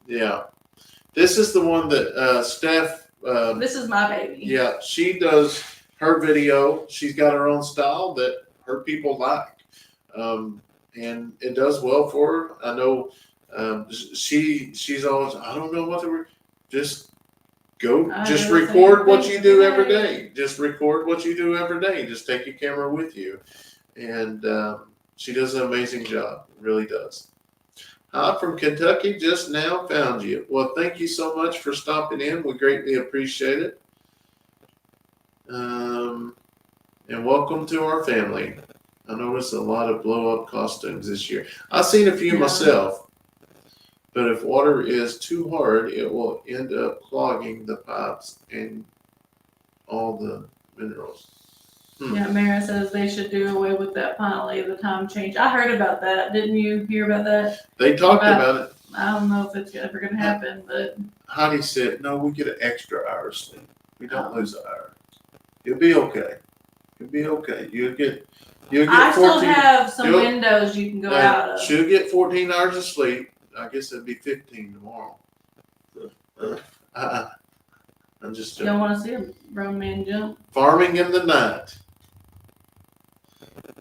Yeah. This is the one that Steph. This is my baby. Yeah, she does her video. She's got her own style that her people like. And it does well for her. I know she's always, I don't know what just record what you do every day. Just record what you do every day. Just take your camera with you. And she does an amazing job. Really does. Hi from Kentucky, just now found you. Well, thank you so much for stopping in. We greatly appreciate it. And welcome to our family. I noticed a lot of blow-up costumes this year. I've seen a few myself, but if water is too hard, it will end up clogging the pipes and all the minerals. Yeah, Mara says they should do away with that penalty. The time change. I heard about that. Didn't you hear about that? They talked about it. I don't know if it's ever going to happen, but Heidi said, "No, we get an extra hour of sleep. We don't lose an hour. You'll be okay. You'll be okay. You'll get." I still have some windows you can go out of. She'll get 14 hours of sleep. I guess it'd be 15 tomorrow. I'm just joking. Don't want to see a grown man jump. Farming in the night.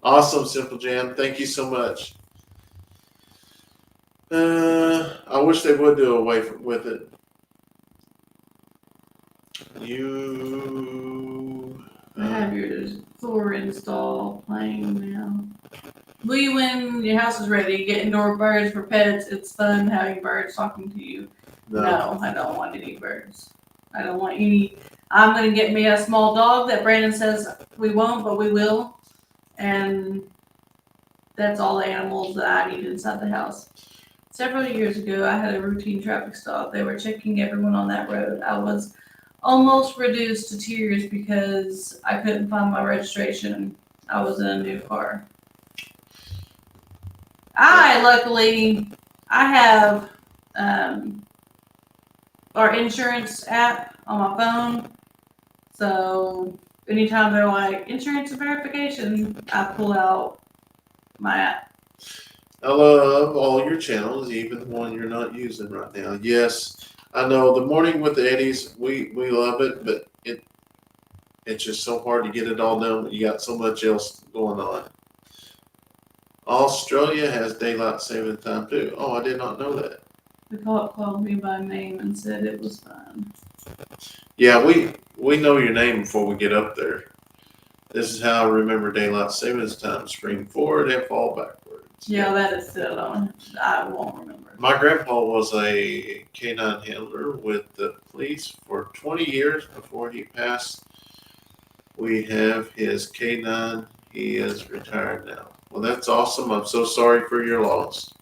Awesome, Simple Jam. Thank you so much. I wish they would do away with it. I have your Thor install playing now. Will you, when your house is ready, get indoor birds for pets? It's fun having birds talking to you. No, I don't want any birds. I don't want any. I'm going to get me a small dog that Brandon says we won't, but we will. And that's all the animals that I need inside the house. Several years ago, I had a routine traffic stop. They were checking everyone on that road. I was almost reduced to tears because I couldn't find my registration. I was in a new car. Luckily, I have our insurance app on my phone. So anytime they're like insurance verification, I pull out my app. I love all your channels, even the one you're not using right now. Yes, I know the morning with the Eddies, we love it, but it's just so hard to get it all done when you got so much else going on. Australia has daylight saving time too. Oh, I did not know that. The cop called me by name and said it was fine. Yeah, we know your name before we get up there. This is how I remember daylight savings time: spring forward and fall backwards. Yeah, that is still on. I won't remember. My grandpa was a canine handler with the police for 20 years before he passed. We have his canine. He is retired now. Well, that's awesome. I'm so sorry for your loss.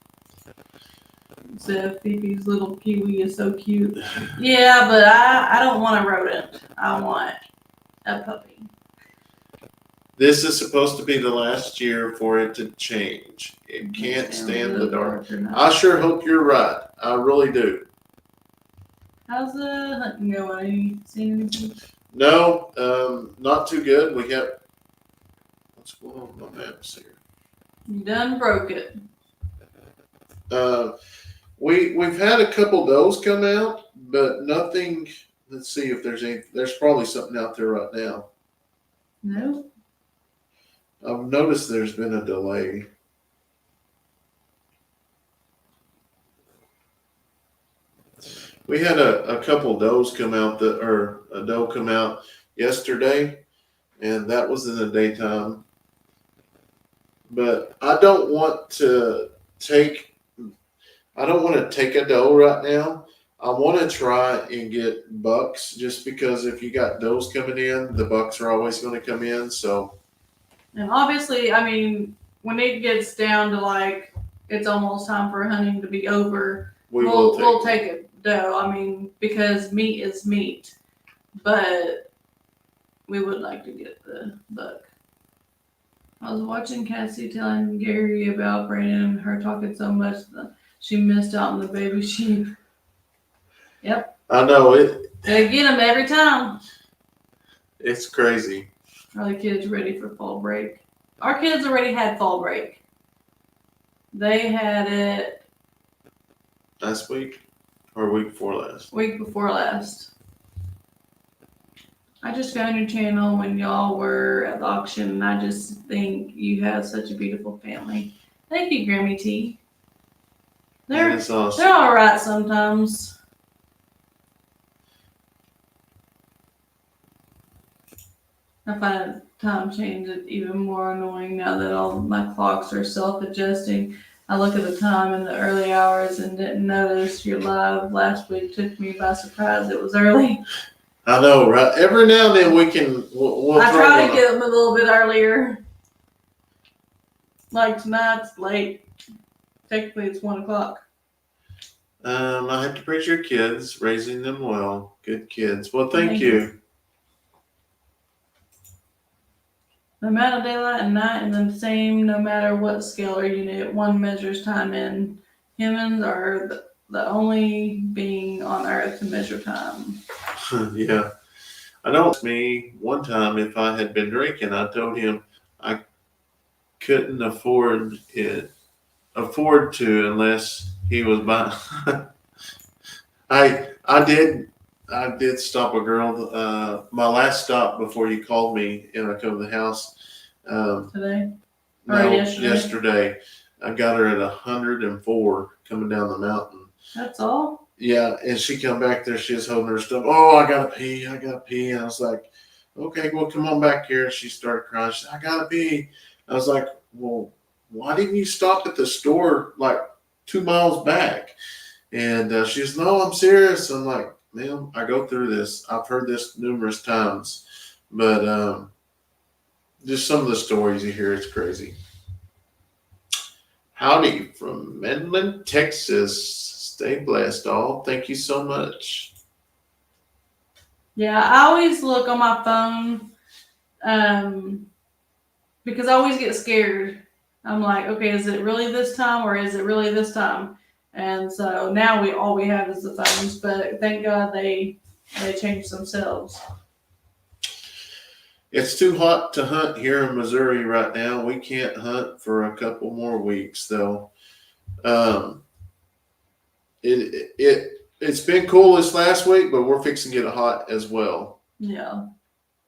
So Phoebe's little kiwi is so cute. Yeah, but I don't want a rodent. I want a puppy. This is supposed to be the last year for it to change. It can't stand the dark. I sure hope you're right. I really do. How's the hunting going? Have you seen anything? No, not too good. We have what's going on with my maps here? You done broke it. We've had a couple does come out, but nothing. Let's see if there's any. There's probably something out there right now. No. I've noticed there's been a delay. We had a couple does come out or a doe come out yesterday, and that was in the daytime. But I don't want to take a doe right now. I want to try and get bucks, just because if you got does coming in, the bucks are always going to come in. So, And obviously, I mean, when it gets down to like it's almost time for hunting to be over, we'll take a doe. I mean, because meat is meat, but we would like to get the buck. I was watching Cassie telling Gary about Brandon and her talking so much that she missed out on the baby sheep. Yep. I know it. They get them every time. It's crazy. Are the kids ready for fall break? Our kids already had fall break. They had it Last week or week before last? week before last. I just found your channel when y'all were at the auction, and I just think you have such a beautiful family. Thank you, Grammy T. That's awesome. They're all right sometimes. I find time change even more annoying now that all my clocks are self-adjusting. I look at the time in the early hours and didn't notice your live last week. Took me by surprise. It was early. I know, right? Every now and then we'll I throw try to one get them a little bit earlier. Like tonight's late. Technically, it's 1 o'clock. I had to praise your kids, raising them well. Good kids. Well, thank you. The amount of daylight and night is the same no matter what scale or unit one measures time in. Humans are the only being on Earth to measure time. Yeah. I know me one time if I had been drinking, I told him I couldn't afford to unless he was buying. I did stop a girl. My last stop before you called me and I come to the house. Today? No, yesterday? yesterday. I got her at 104 coming down the mountain. That's all? Yeah, and she come back there. She was holding her stuff. Oh, I gotta pee. And I was like, okay, well, come on back here. And she started crying. She said, I gotta pee. I was like, well, why didn't you stop at the store like 2 miles back? And she says, no, I'm serious. I'm like, ma'am, I go through this. I've heard this numerous times, but just some of the stories you hear, it's crazy. Howdy from Midland, Texas. Stay blessed, all. Thank you so much. Yeah, I always look on my phone because I always get scared. I'm like, okay, is it really this time or is it really this time? And so now all we have is the phones, but thank God they changed themselves. It's too hot to hunt here in Missouri right now. We can't hunt for a couple more weeks, though. It's been cool this last week, but we're fixing to get hot as well. Yeah.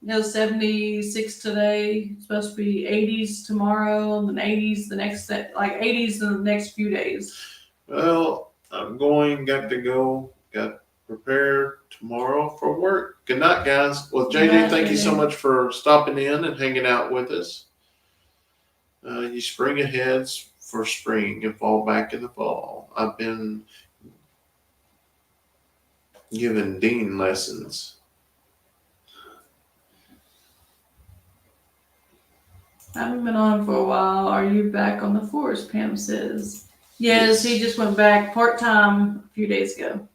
It was 76 today. It's supposed to be 80s tomorrow, and then 80s the next, like 80s in the next few days. Well, got to go, got to prepare tomorrow for work. Good night, guys. Well, Good JJ, night, thank you so JJ. much for stopping in and hanging out with us. You spring ahead for spring and fall back in the fall. I've been giving Dean lessons. I haven't been on for a while. Are you back on the force? Pam says. Yes, he just went back part-time a few days ago.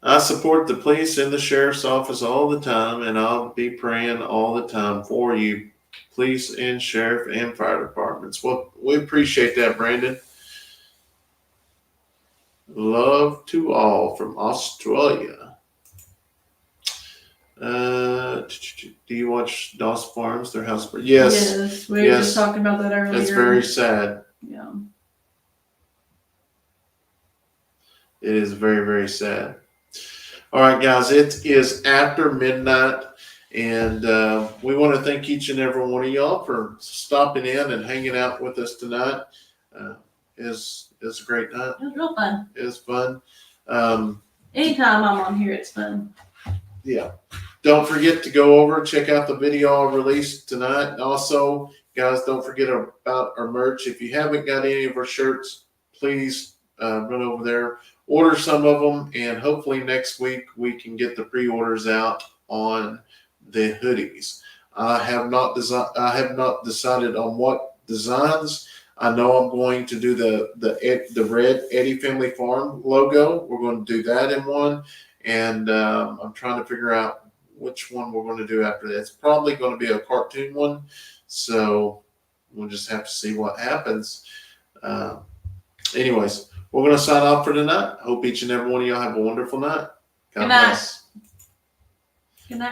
I support the police and the sheriff's office all the time, and I'll be praying all the time for you, police and sheriff and fire departments. Well, we appreciate that, Brandon. Love to all from Australia. Do you watch Dawes Farms, their house? Yes. Yes, we were just talking about that earlier. That's very sad. Yeah. It is very, very sad. All right, guys, it is after midnight, and we want to thank each and every one of y'all for stopping in and hanging out with us tonight. It was a great night. It was real fun. It was fun. Anytime I'm on here, it's fun. Yeah. Don't forget to go over, check out the video I released tonight. Also, guys, don't forget about our merch. If you haven't got any of our shirts, please run over there, order some of them, and hopefully next week we can get the pre-orders out on the hoodies. I have not decided on what designs. I know I'm going to do the red Eddy Family Farm logo. We're going to do that in one, and I'm trying to figure out which one we're going to do after that. It's probably going to be a cartoon one, so we'll just have to see what happens. Anyways, we're going to sign off for tonight. Hope each and every one of y'all have a wonderful night. God Good night. bless. Good night.